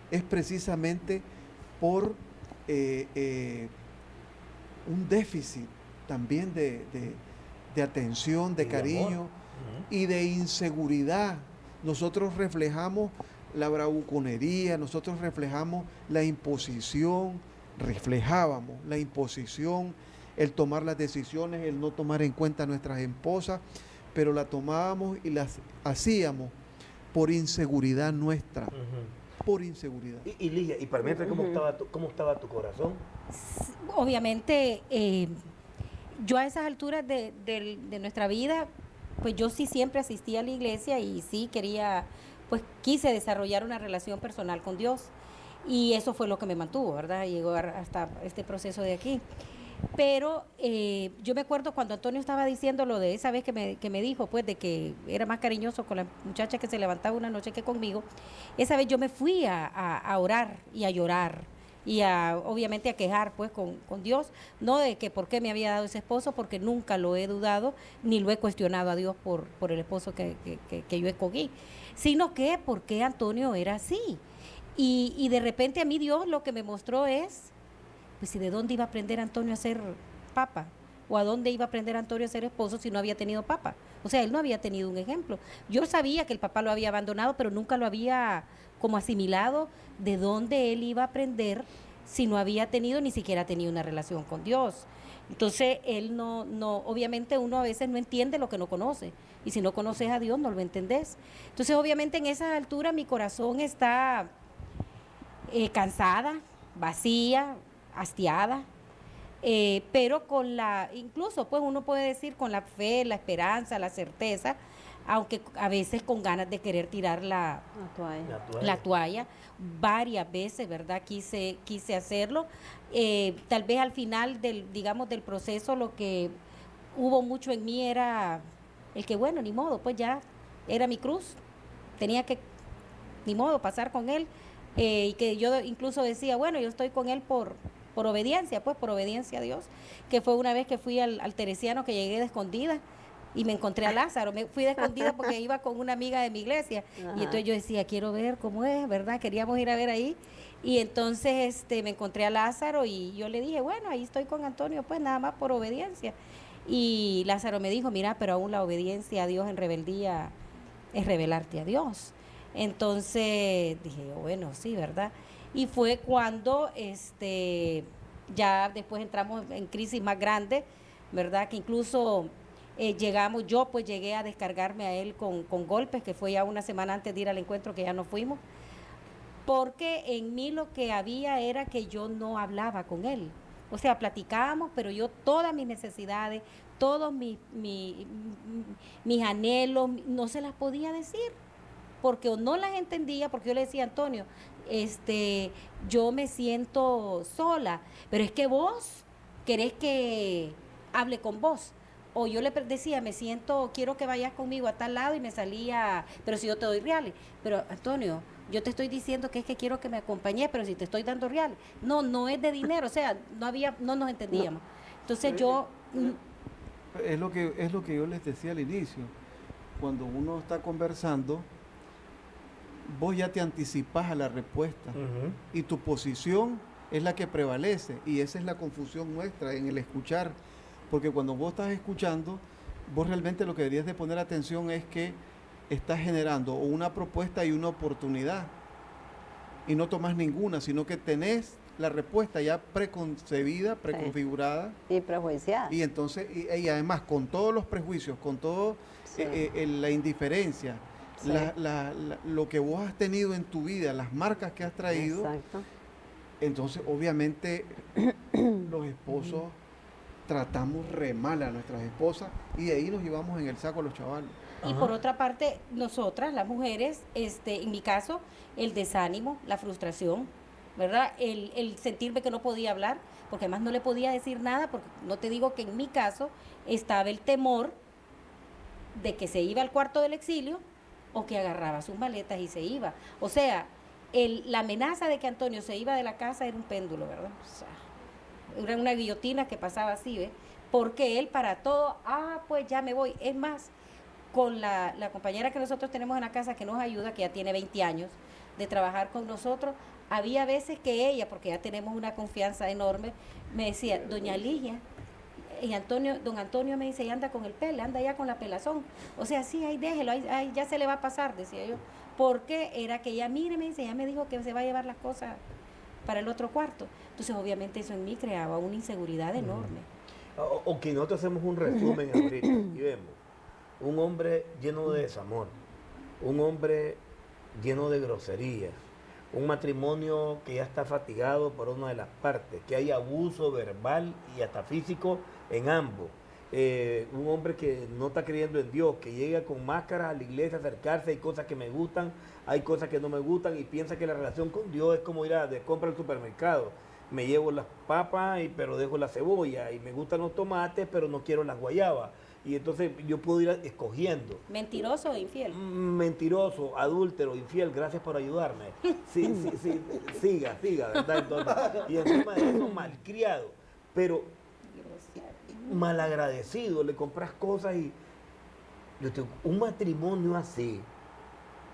es precisamente por un déficit también de atención, de cariño y de inseguridad. Nosotros reflejamos la bravuconería, nosotros reflejábamos la imposición, el tomar las decisiones, el no tomar en cuenta a nuestras esposas, pero la tomábamos y las hacíamos por inseguridad nuestra, por inseguridad. Y Ligia, y para mí, ¿cómo estaba tu corazón? Obviamente, yo a esas alturas de nuestra vida, pues yo sí siempre asistí a la iglesia y sí quise desarrollar una relación personal con Dios. Y eso fue lo que me mantuvo, ¿verdad? Llegó hasta este proceso de aquí. Pero yo me acuerdo cuando Antonio estaba diciendo lo de esa vez que me dijo, pues, de que era más cariñoso con la muchacha que se levantaba una noche que conmigo. Esa vez yo me fui a orar y a llorar y obviamente a quejar, pues, con Dios, no de que por qué me había dado ese esposo, porque nunca lo he dudado ni lo he cuestionado a Dios por el esposo que yo escogí, sino que por qué Antonio era así. Y de repente a mí Dios lo que me mostró es, pues, ¿y de dónde iba a aprender Antonio a ser papa? ¿O a dónde iba a aprender Antonio a ser esposo si no había tenido papa? O sea, él no había tenido un ejemplo. Yo sabía que el papá lo había abandonado, pero nunca lo había como asimilado de dónde él iba a aprender si no había tenido, ni siquiera tenido una relación con Dios. Entonces, él no, obviamente uno a veces no entiende lo que no conoce. Y si no conoces a Dios, no lo entendés. Entonces, obviamente en esa altura mi corazón está cansada, vacía, hastiada, pero incluso pues uno puede decir con la fe, la esperanza, la certeza, aunque a veces con ganas de querer tirar la toalla, varias veces, ¿verdad? Quise hacerlo. Tal vez al final del proceso lo que hubo mucho en mí era el que, bueno, ni modo, pues ya era mi cruz, tenía que, ni modo, pasar con él. Y que yo incluso decía, bueno, yo estoy con él por obediencia, pues por obediencia a Dios, que fue una vez que fui al Teresiano, que llegué de escondida, y me encontré a Lázaro. Me fui de escondida porque iba con una amiga de mi iglesia. Ajá. Y entonces yo decía, quiero ver cómo es, ¿verdad? Queríamos ir a ver ahí. Y entonces me encontré a Lázaro y yo le dije, bueno, ahí estoy con Antonio, pues nada más por obediencia. Y Lázaro me dijo, mira, pero aún la obediencia a Dios en rebeldía es rebelarte a Dios. Entonces dije, bueno, sí, ¿verdad? Y fue cuando ya después entramos en crisis más grande, ¿verdad? Que incluso llegamos, yo pues llegué a descargarme a él con golpes, que fue ya una semana antes de ir al encuentro que ya no fuimos, porque en mí lo que había era que yo no hablaba con él. O sea, platicábamos, pero yo todas mis necesidades, todos mis anhelos, no se las podía decir, porque o no las entendía, porque yo le decía, Antonio, yo me siento sola, pero es que vos querés que hable con vos. O yo le decía, quiero que vayas conmigo a tal lado y me salía, pero si yo te doy reales. Pero Antonio, yo te estoy diciendo que es que quiero que me acompañes, pero si te estoy dando reales. No, no es de dinero, o sea, no nos entendíamos. Entonces yo... Es lo que yo les decía al inicio. Cuando uno está conversando, vos ya te anticipas a la respuesta. Y tu posición es la que prevalece. Y esa es la confusión nuestra en el escuchar. Porque cuando vos estás escuchando, vos realmente lo que deberías de poner atención es que estás generando una propuesta y una oportunidad. Y no tomas ninguna, sino que tenés la respuesta ya preconcebida, preconfigurada. Y prejuiciada. Y entonces, y además con todos los prejuicios, con todo la indiferencia, lo que vos has tenido en tu vida, las marcas que has traído. Exacto. Entonces, obviamente, los esposos tratamos re mal a nuestras esposas y de ahí nos llevamos en el saco a los chavales. Y por otra parte, nosotras, las mujeres, en mi caso, el desánimo, la frustración, ¿verdad? El sentirme que no podía hablar, porque además no le podía decir nada, porque no te digo que en mi caso estaba el temor de que se iba al cuarto del exilio o que agarraba sus maletas y se iba. O sea, la amenaza de que Antonio se iba de la casa era un péndulo, ¿verdad? O sea, era una guillotina que pasaba así, ¿ves? Porque él para todo, pues ya me voy. Es más, con la compañera que nosotros tenemos en la casa que nos ayuda, que ya tiene 20 años de trabajar con nosotros, había veces que ella, porque ya tenemos una confianza enorme, me decía, doña Ligia, y don Antonio me dice, y anda con el pele, anda ya con la pelazón. O sea, sí, ahí déjelo, ahí ya se le va a pasar, decía yo. Porque era que ella, mire, me dice, ya me dijo que se va a llevar las cosas para el otro cuarto. Entonces, obviamente, eso en mí creaba una inseguridad enorme. Ok, nosotros hacemos un resumen ahorita y vemos un hombre lleno de desamor, un hombre lleno de groserías, un matrimonio que ya está fatigado por una de las partes, que hay abuso verbal y hasta físico en ambos. Un hombre que no está creyendo en Dios, que llega con máscaras a la iglesia a acercarse, hay cosas que me gustan, hay cosas que no me gustan y piensa que la relación con Dios es como ir de compra al supermercado. Me llevo las papas pero dejo la cebolla y me gustan los tomates pero no quiero las guayabas. Y entonces yo puedo ir escogiendo. ¿Mentiroso o infiel? Mentiroso, adúltero, infiel, gracias por ayudarme. Sí, siga, ¿verdad? Entonces, y encima de eso, malcriado, pero malagradecido, le compras cosas y... Yo te digo, un matrimonio así,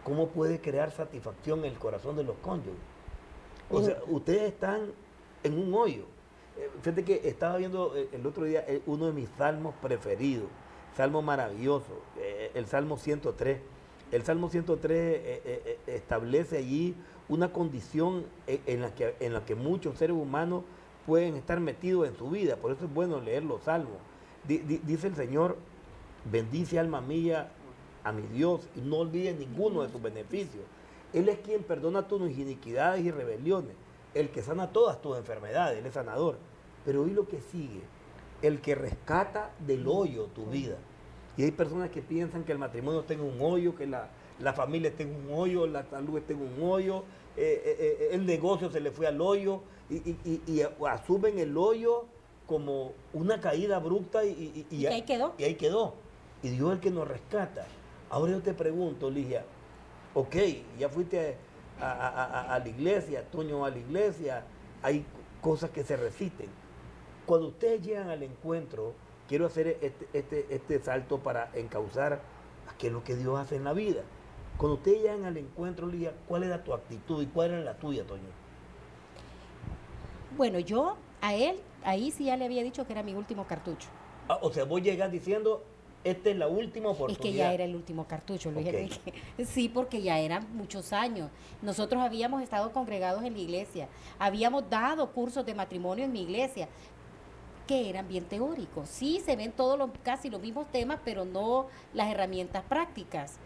¿cómo puede crear satisfacción en el corazón de los cónyuges? O sea, ustedes están en un hoyo. Fíjate que estaba viendo el otro día uno de mis salmos preferidos, salmo maravilloso, el Salmo 103. El Salmo 103 establece allí una condición en la que muchos seres humanos pueden estar metidos en su vida. Por eso es bueno leer los salmos. Dice el Señor, bendice alma mía a mi Dios y no olvides ninguno de sus beneficios. Él es quien perdona tus iniquidades y rebeliones, el que sana todas tus enfermedades, Él es sanador. Pero oí lo que sigue, el que rescata del hoyo tu vida. Y hay personas que piensan que el matrimonio está en un hoyo, que la familia está en un hoyo, la salud está en un hoyo, el negocio se le fue al hoyo y asumen el hoyo como una caída abrupta y ahí quedó. Y ahí quedó. Y Dios es el que nos rescata. Ahora yo te pregunto, Ligia, ok, ya fuiste a la iglesia, Toño a la iglesia, hay cosas que se resisten. Cuando ustedes llegan al encuentro, quiero hacer este salto para encauzar a qué es lo que Dios hace en la vida. Cuando ustedes llegan al encuentro, Ligia, ¿cuál era tu actitud y cuál era la tuya, Toño? Bueno, yo a él, ahí sí ya le había dicho que era mi último cartucho. Ah, o sea, vos llegas diciendo, esta es la última Es oportunidad. que ya era el último cartucho, lo dije. Sí, porque ya eran muchos años. Nosotros habíamos estado congregados en la iglesia, habíamos dado cursos de matrimonio en mi iglesia, que eran bien teóricos. Sí, se ven casi los mismos temas, pero no las herramientas prácticas.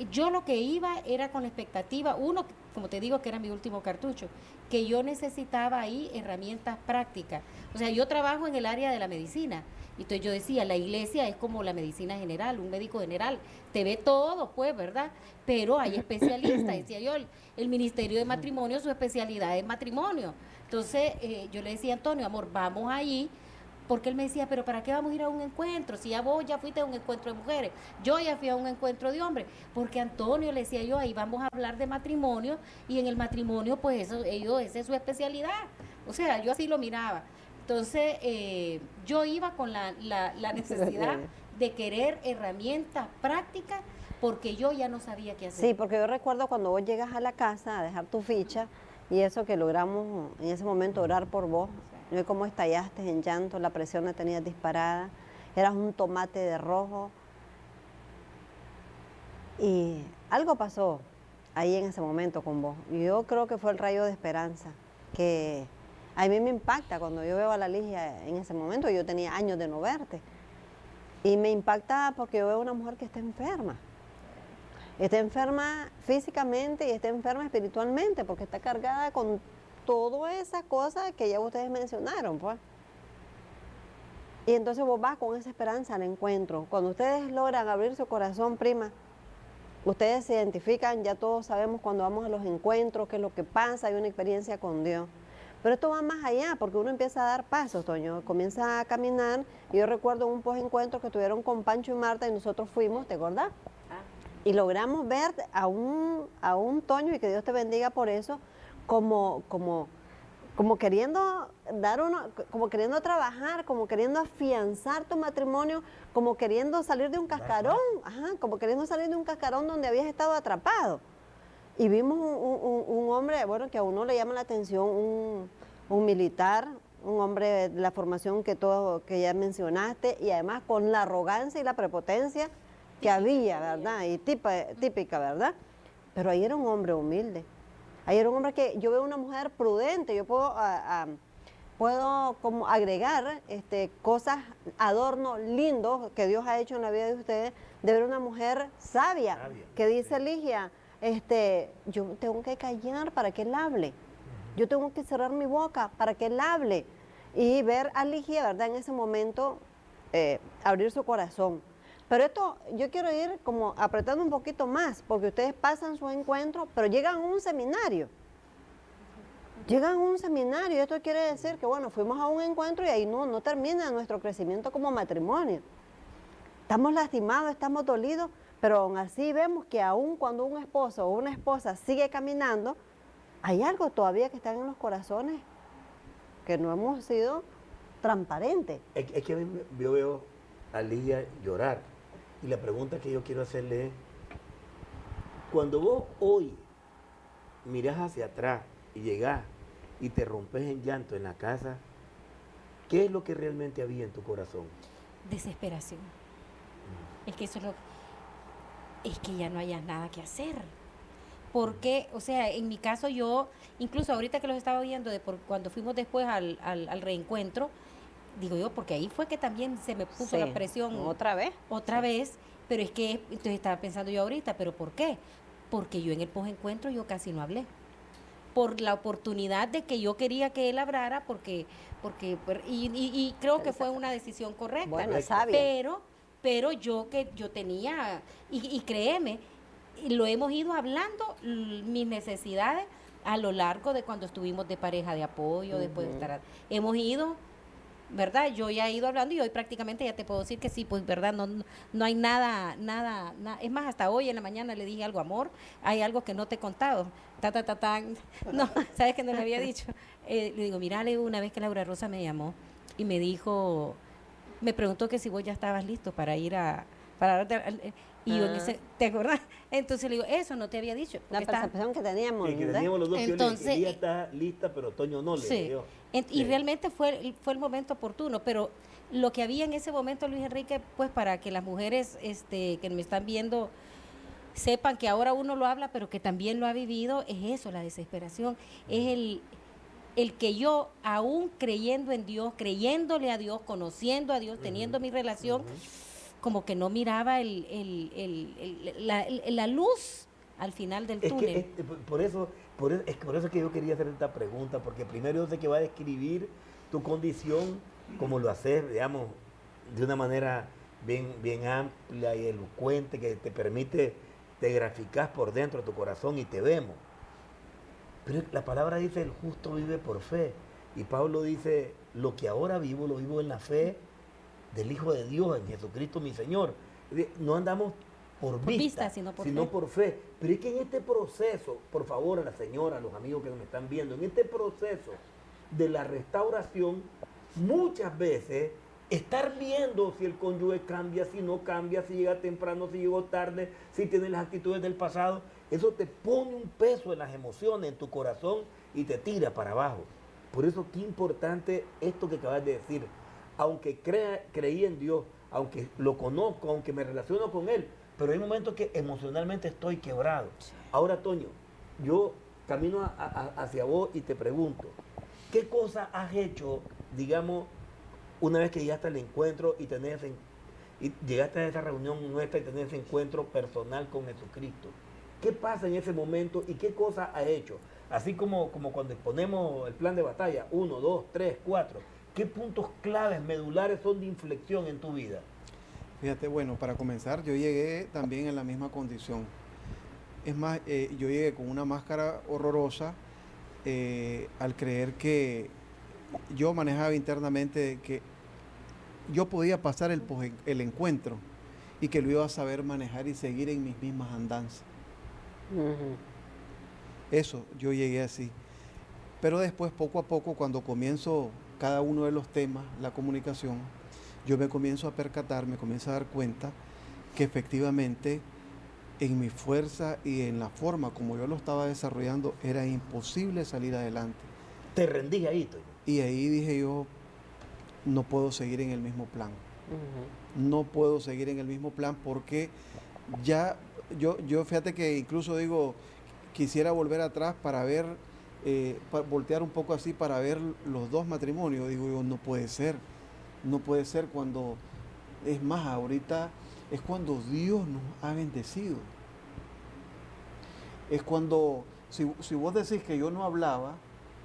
Yo lo que iba era con la expectativa, uno, como te digo, que era mi último cartucho, que yo necesitaba ahí herramientas prácticas. O sea, yo trabajo en el área de la medicina. Entonces yo decía, la iglesia es como la medicina general, un médico general, te ve todo, pues, ¿verdad? Pero hay especialistas, decía yo, el Ministerio de Matrimonio, su especialidad es matrimonio. Entonces yo le decía a Antonio, amor, vamos allí, porque él me decía, pero ¿para qué vamos a ir a un encuentro? Si ya vos ya fuiste a un encuentro de mujeres, yo ya fui a un encuentro de hombres, porque Antonio, le decía yo, ahí vamos a hablar de matrimonio, y en el matrimonio, pues esa es su especialidad. O sea, yo así lo miraba. Entonces, yo iba con la necesidad de querer herramientas prácticas, porque yo ya no sabía qué hacer. Sí, porque yo recuerdo cuando vos llegas a la casa a dejar tu ficha, y eso que logramos en ese momento orar por vos, yo vi cómo estallaste en llanto, la presión la tenías disparada, eras un tomate de rojo. Y algo pasó ahí en ese momento con vos. Y yo creo que fue el rayo de esperanza, que a mí me impacta cuando yo veo a la Ligia en ese momento. Yo tenía años de no verte. Y me impacta porque yo veo a una mujer que está enferma. Está enferma físicamente y está enferma espiritualmente, porque está cargada con todas esas cosas que ya ustedes mencionaron, pues. Y entonces vos vas con esa esperanza al encuentro. Cuando ustedes logran abrir su corazón, prima, ustedes se identifican, ya todos sabemos cuando vamos a los encuentros, qué es lo que pasa, hay una experiencia con Dios. Pero esto va más allá, porque uno empieza a dar pasos, Toño, comienza a caminar. Y yo recuerdo un post-encuentro que tuvieron con Pancho y Marta y nosotros fuimos, ¿te acordás? Y logramos ver a un Toño, y que Dios te bendiga por eso, como queriendo como queriendo trabajar, como queriendo afianzar tu matrimonio, como queriendo salir de un cascarón, como queriendo salir de un cascarón donde habías estado atrapado. Y vimos un hombre, bueno, que a uno le llama la atención, un militar, un hombre de la formación que ya mencionaste, y además con la arrogancia y la prepotencia que había, ¿verdad? Y típica, ¿verdad? Pero ahí era un hombre humilde. Ahí era un hombre que yo veo una mujer prudente. Yo puedo como agregar cosas, adornos lindos que Dios ha hecho en la vida de ustedes, de ver una mujer sabia que dice, Ligia, yo tengo que callar para que él hable. Yo tengo que cerrar mi boca para que él hable. Y ver a Ligia, ¿verdad? En ese momento, abrir su corazón. Pero esto, yo quiero ir como apretando un poquito más, porque ustedes pasan sus encuentros, pero llegan a un seminario. Llegan a un seminario, y esto quiere decir que, bueno, fuimos a un encuentro y ahí no termina nuestro crecimiento como matrimonio. Estamos lastimados, estamos dolidos, pero aún así vemos que aún cuando un esposo o una esposa sigue caminando, hay algo todavía que está en los corazones, que no hemos sido transparentes. Es que yo veo a Ligia llorar. Y la pregunta que yo quiero hacerle es, cuando vos hoy mirás hacia atrás y llegás y te rompes en llanto en la casa, ¿qué es lo que realmente había en tu corazón? Desesperación. Es que eso es que ya no hayas nada que hacer. Porque, o sea, en mi caso yo, incluso ahorita que los estaba viendo, cuando fuimos después al reencuentro, digo yo, porque ahí fue que también se me puso la presión. ¿Otra vez? Otra vez, pero es que, entonces estaba pensando yo ahorita, ¿pero por qué? Porque yo en el posencuentro yo casi no hablé. Por la oportunidad de que yo quería que él hablara, y creo que fue una decisión correcta. Bueno, sabia. Pero yo tenía, y créeme, lo hemos ido hablando, mis necesidades, a lo largo de cuando estuvimos de pareja de apoyo, después de estar, hemos ido, ¿verdad? Yo ya he ido hablando y hoy prácticamente ya te puedo decir que sí, pues, ¿verdad? No hay nada. Es más, hasta hoy en la mañana le dije algo, amor, hay algo que no te he contado. No, ¿sabes que no le había dicho? Le digo, mira, una vez que Laura Rosa me llamó y me dijo, me preguntó que si vos ya estabas listo para ir y yo en ese, ¿te acordás? Entonces le digo, eso no te había dicho. La percepción que teníamos, Sí, que ¿verdad? teníamos los dos. Entonces, ella está lista, pero Toño no le sí. dio. Y Sí. realmente fue el momento oportuno, pero lo que había en ese momento, Luis Enrique, pues para que las mujeres que me están viendo sepan que ahora uno lo habla, pero que también lo ha vivido, es eso, la desesperación, es el que yo, aún creyendo en Dios, creyéndole a Dios, conociendo a Dios, teniendo mi relación, como que no miraba la luz al final del túnel. Por eso que yo quería hacer esta pregunta, porque primero yo sé que va a describir tu condición como lo haces, digamos, de una manera bien amplia y elocuente, que te permite, te graficas por dentro de tu corazón y te vemos. Pero la palabra dice, el justo vive por fe. Y Pablo dice, lo que ahora vivo, lo vivo en la fe del Hijo de Dios, en Jesucristo mi Señor. No andamos por vista, sino por fe. Pero es que en este proceso, por favor, a la señora, a los amigos que me están viendo, en este proceso de la restauración, muchas veces estar viendo si el cónyuge cambia, si no cambia, si llega temprano, si llegó tarde, si tiene las actitudes del pasado, eso te pone un peso en las emociones, en tu corazón y te tira para abajo. Por eso qué importante esto que acabas de decir. Aunque creí en Dios, aunque lo conozco, aunque me relaciono con Él, pero hay momentos que emocionalmente estoy quebrado. Ahora, Toño, yo camino hacia vos y te pregunto, ¿qué cosa has hecho, digamos, una vez que llegaste al encuentro y llegaste a esa reunión nuestra y tenés ese encuentro personal con Jesucristo? ¿Qué pasa en ese momento y qué cosa has hecho? Así como cuando exponemos el plan de batalla, 1, 2, 3, 4. ¿Qué puntos claves, medulares son de inflexión en tu vida? Fíjate, bueno, para comenzar, yo llegué también en la misma condición. Es más, yo llegué con una máscara horrorosa al creer que yo manejaba internamente que yo podía pasar el encuentro y que lo iba a saber manejar y seguir en mis mismas andanzas. Eso, yo llegué así. Pero después, poco a poco, cuando comienzo cada uno de los temas, la comunicación, yo me comienzo a percatar, me comienzo a dar cuenta que efectivamente en mi fuerza y en la forma como yo lo estaba desarrollando era imposible salir adelante. Te rendí ahí, Toño. Y ahí dije yo, no puedo seguir en el mismo plan. No puedo seguir en el mismo plan porque ya, yo fíjate que incluso digo, quisiera volver atrás para ver, voltear un poco así para ver los dos matrimonios. Digo yo, no puede ser cuando, es más, ahorita es cuando Dios nos ha bendecido. Es cuando, si vos decís que yo no hablaba,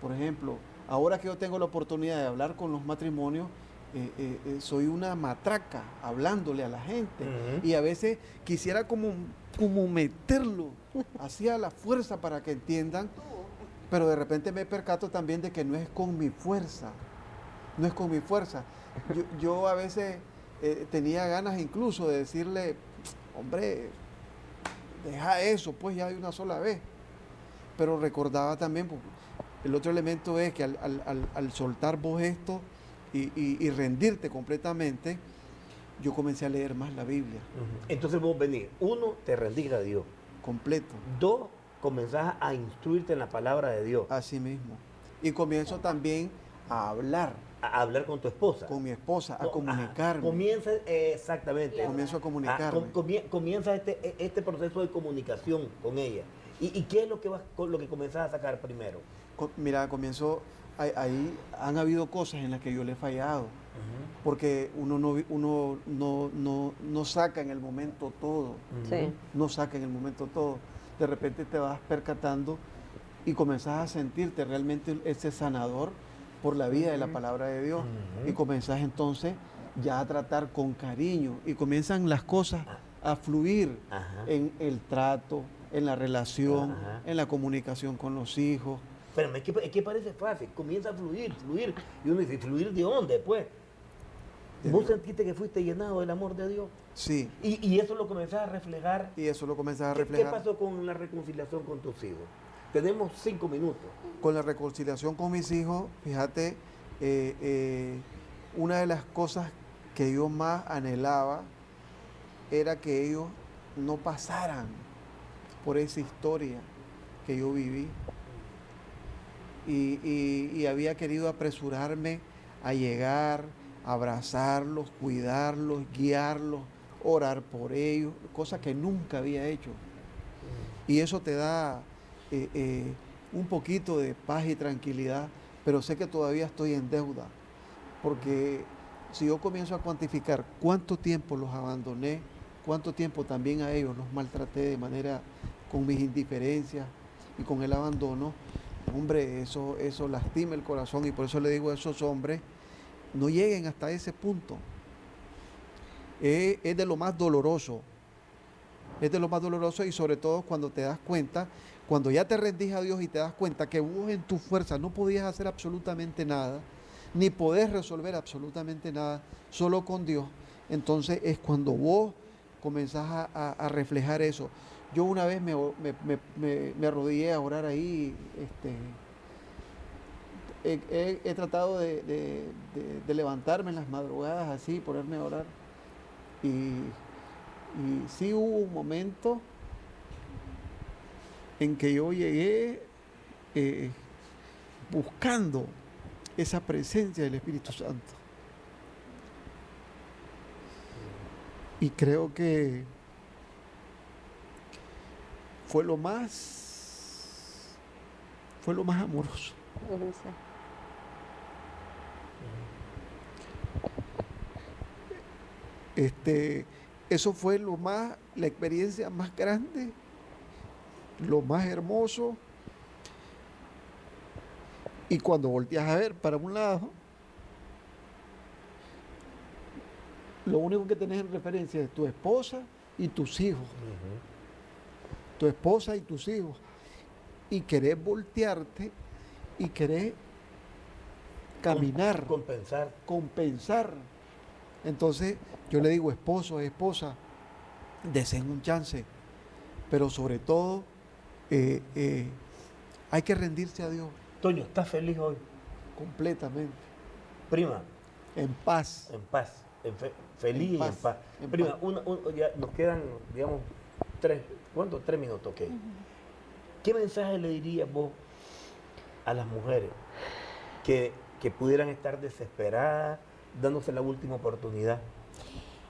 por ejemplo, ahora que yo tengo la oportunidad de hablar con los matrimonios, soy una matraca hablándole a la gente. Y a veces quisiera como meterlo hacia la fuerza para que entiendan, pero de repente me percato también de que no es con mi fuerza, no es con mi fuerza. Yo a veces tenía ganas incluso de decirle, hombre, deja eso, pues ya de una sola vez. Pero recordaba también, pues, el otro elemento es que al soltar vos esto y rendirte completamente, yo comencé a leer más la Biblia. Entonces vos venís, 1, te rendís a Dios. Completo. 2, comenzás a instruirte en la palabra de Dios. Así mismo. Y comienzo también a hablar. A hablar con tu esposa. Con mi esposa, a comunicarme. Comienza, exactamente. Comienzo a comunicarme. Comienza este proceso de comunicación con ella. ¿Y qué es lo que comenzás a sacar primero? Mira, ahí han habido cosas en las que yo le he fallado. Porque uno no saca en el momento todo. Sí. No saca en el momento todo. De repente te vas percatando y comenzás a sentirte realmente ese sanador por la vida de la palabra de Dios. Y comenzás entonces ya a tratar con cariño y comienzan las cosas a fluir en el trato, en la relación, en la comunicación con los hijos. Pero es que parece fácil, comienza a fluir. Y uno dice, ¿fluir de dónde? Pues, ¿vos sentiste que fuiste llenado del amor de Dios? Sí. Y eso lo comenzás a reflejar. Y eso lo comenzás a ¿Qué reflejar. pasó con la reconciliación con tus hijos? Tenemos 5 minutos. Con la reconciliación con mis hijos, fíjate, una de las cosas que yo más anhelaba era que ellos no pasaran por esa historia que yo viví. Y había querido apresurarme a llegar, abrazarlos, cuidarlos, guiarlos, orar por ellos, cosa que nunca había hecho. Y eso te da un poquito de paz y tranquilidad, pero sé que todavía estoy en deuda, porque si yo comienzo a cuantificar cuánto tiempo los abandoné, cuánto tiempo también a ellos los maltraté de manera con mis indiferencias y con el abandono, hombre, eso lastima el corazón, y por eso le digo a esos hombres, no lleguen hasta ese punto. Es de lo más doloroso. Es de lo más doloroso, y sobre todo cuando te das cuenta, cuando ya te rendís a Dios y te das cuenta que vos en tu fuerza no podías hacer absolutamente nada, ni podés resolver absolutamente nada, solo con Dios. Entonces es cuando vos comenzás a reflejar eso. Yo una vez me arrodillé a orar ahí, he tratado de levantarme en las madrugadas así, ponerme a orar, y sí hubo un momento en que yo llegué buscando esa presencia del Espíritu Santo. Y creo que fue lo más amoroso. Eso fue la experiencia más grande, lo más hermoso. Y cuando volteas a ver para un lado, lo único que tenés en referencia es tu esposa y tus hijos. Tu esposa y tus hijos. Y querés voltearte y querés caminar. Compensar. Entonces yo le digo, esposo, esposa, deseen un chance, pero sobre todo hay que rendirse a Dios. Toño, ¿estás feliz hoy? Completamente. Prima. En paz. En paz. Feliz y en paz. Prima, ya nos quedan, digamos, 3 minutos, ok. ¿Qué mensaje le dirías vos a las mujeres que pudieran estar desesperadas, dándose la última oportunidad?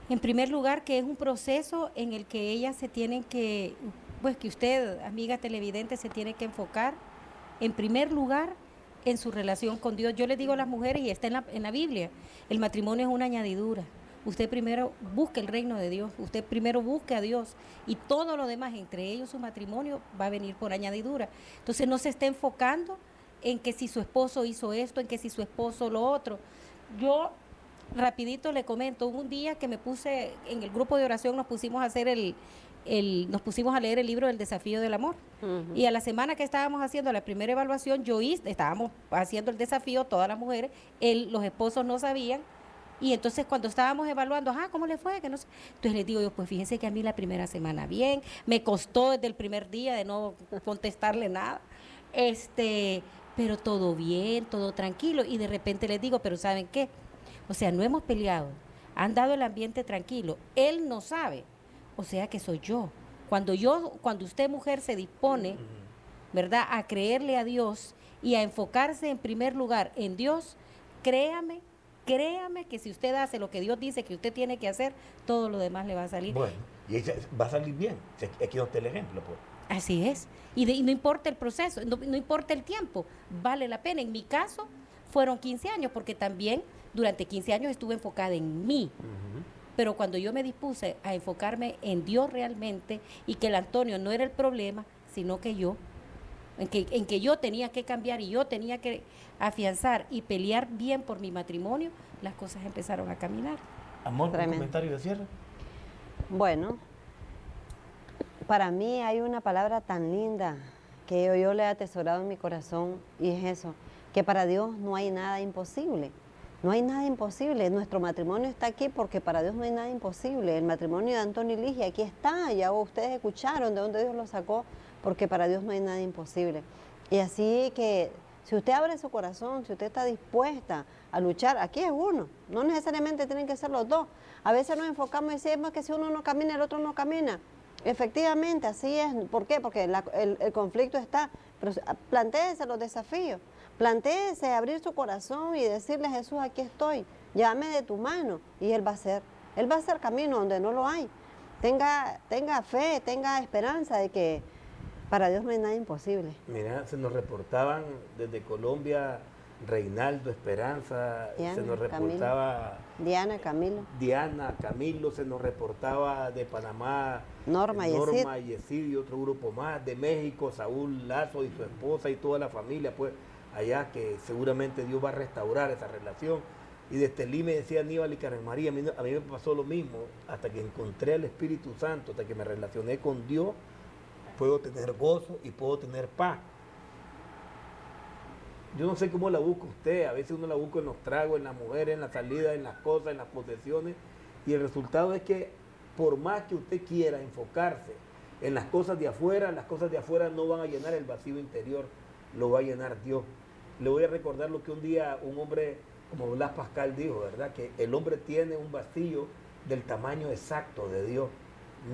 En primer lugar, que es un proceso en el que ellas se tienen que, pues que usted, amiga televidente, se tiene que enfocar, en primer lugar, en su relación con Dios. Yo les digo a las mujeres, y está en la Biblia, el matrimonio es una añadidura. Usted primero busque el reino de Dios, usted primero busque a Dios, y todo lo demás, entre ellos su matrimonio, va a venir por añadidura. Entonces no se esté enfocando en que si su esposo hizo esto, en que si su esposo lo otro. Yo rapidito le comento, un día que me puse en el grupo de oración, nos pusimos a hacer nos pusimos a leer el libro del desafío del amor. Y a la semana que estábamos haciendo la primera evaluación, estábamos haciendo el desafío, todas las mujeres, los esposos no sabían, y entonces cuando estábamos evaluando, ¿cómo le fue? Que no sé. Entonces les digo yo, pues fíjense que a mí la primera semana bien, me costó desde el primer día de no contestarle nada, pero todo bien, todo tranquilo, y de repente les digo, pero ¿saben qué? O sea, no hemos peleado, han dado el ambiente tranquilo, él no sabe, o sea que soy yo. Cuando usted, mujer, se dispone, ¿verdad?, a creerle a Dios y a enfocarse en primer lugar en Dios, créame que si usted hace lo que Dios dice que usted tiene que hacer, todo lo demás le va a salir. Bueno, y va a salir bien. Aquí no está el ejemplo, pues. Así es. Y no importa el proceso, no importa el tiempo, vale la pena. En mi caso, fueron 15 años, porque también durante 15 años estuve enfocada en mí. Pero cuando yo me dispuse a enfocarme en Dios realmente, y que el Antonio no era el problema, sino que yo, en que yo tenía que cambiar y yo tenía que afianzar y pelear bien por mi matrimonio, las cosas empezaron a caminar. Amor, ¿un comentario de cierre? Bueno, para mí hay una palabra tan linda que yo le he atesorado en mi corazón, y es eso, que para Dios no hay nada imposible. No hay nada imposible. Nuestro matrimonio está aquí porque para Dios no hay nada imposible. El matrimonio de Antonio y Ligia aquí está. Ya ustedes escucharon de dónde Dios lo sacó, porque para Dios no hay nada imposible. Y así que Si usted abre su corazón, si usted está dispuesta a luchar, aquí es uno, no necesariamente tienen que ser los dos. A veces nos enfocamos y decimos que si uno no camina, el otro no camina. Efectivamente, así es. ¿Por qué? Porque el conflicto está. Pero plantéese los desafíos, plantéese abrir su corazón y decirle: Jesús, aquí estoy, llévame de tu mano, y Él va a hacer camino donde no lo hay. Tenga fe, tenga esperanza de que para Dios no hay nada imposible. Mira, se nos reportaban desde Colombia Reinaldo, Esperanza, Diana, se nos reportaba Camilo. Diana, Camilo, se nos reportaba de Panamá Norma Yesid y otro grupo más, de México, Saúl Lazo y su esposa y toda la familia, pues allá, que seguramente Dios va a restaurar esa relación. Y desde Lima me decía Aníbal y Karen María, a mí me pasó lo mismo, hasta que encontré al Espíritu Santo, hasta que me relacioné con Dios, puedo tener gozo y puedo tener paz. Yo no sé cómo la busca usted, a veces uno la busca en los tragos, en las mujeres, en la salida, en las cosas, en las posesiones, y el resultado es que por más que usted quiera enfocarse en las cosas de afuera no van a llenar el vacío interior, lo va a llenar Dios. Le voy a recordar lo que un día un hombre como Blas Pascal dijo, ¿verdad? Que el hombre tiene un vacío del tamaño exacto de Dios.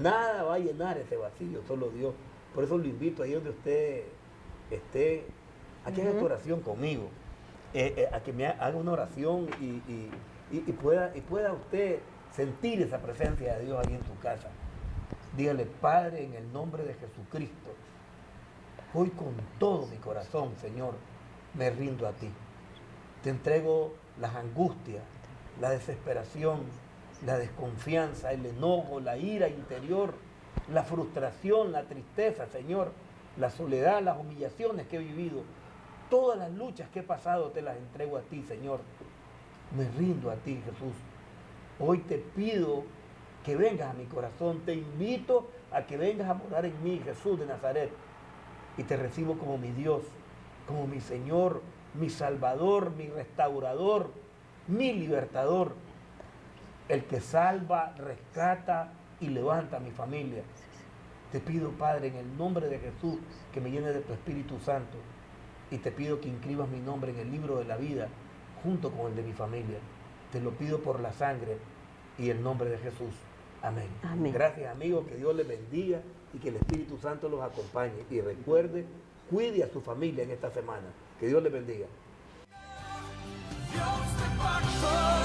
Nada va a llenar ese vacío, solo Dios. Por eso lo invito ahí donde usted esté, a que haga esta oración conmigo, a que me haga una oración y pueda usted sentir esa presencia de Dios ahí en su casa. Dígale: Padre, en el nombre de Jesucristo, hoy con todo mi corazón, Señor, me rindo a ti. Te entrego las angustias, la desesperación, la desconfianza, el enojo, la ira interior, la frustración, la tristeza, Señor, la soledad, las humillaciones que he vivido. Todas las luchas que he pasado te las entrego a ti, Señor. Me rindo a ti, Jesús. Hoy te pido que vengas a mi corazón. Te invito a que vengas a morar en mí, Jesús de Nazaret. Y te recibo como mi Dios, como mi Señor, mi Salvador, mi Restaurador, mi Libertador. El que salva, rescata y levanta a mi familia. Te pido, Padre, en el nombre de Jesús, que me llene de tu Espíritu Santo. Y te pido que inscribas mi nombre en el libro de la vida, junto con el de mi familia. Te lo pido por la sangre y el nombre de Jesús. Amén. Amén. Gracias, amigos, que Dios les bendiga y que el Espíritu Santo los acompañe. Y recuerde, cuide a su familia en esta semana. Que Dios les bendiga. Dios de pacto.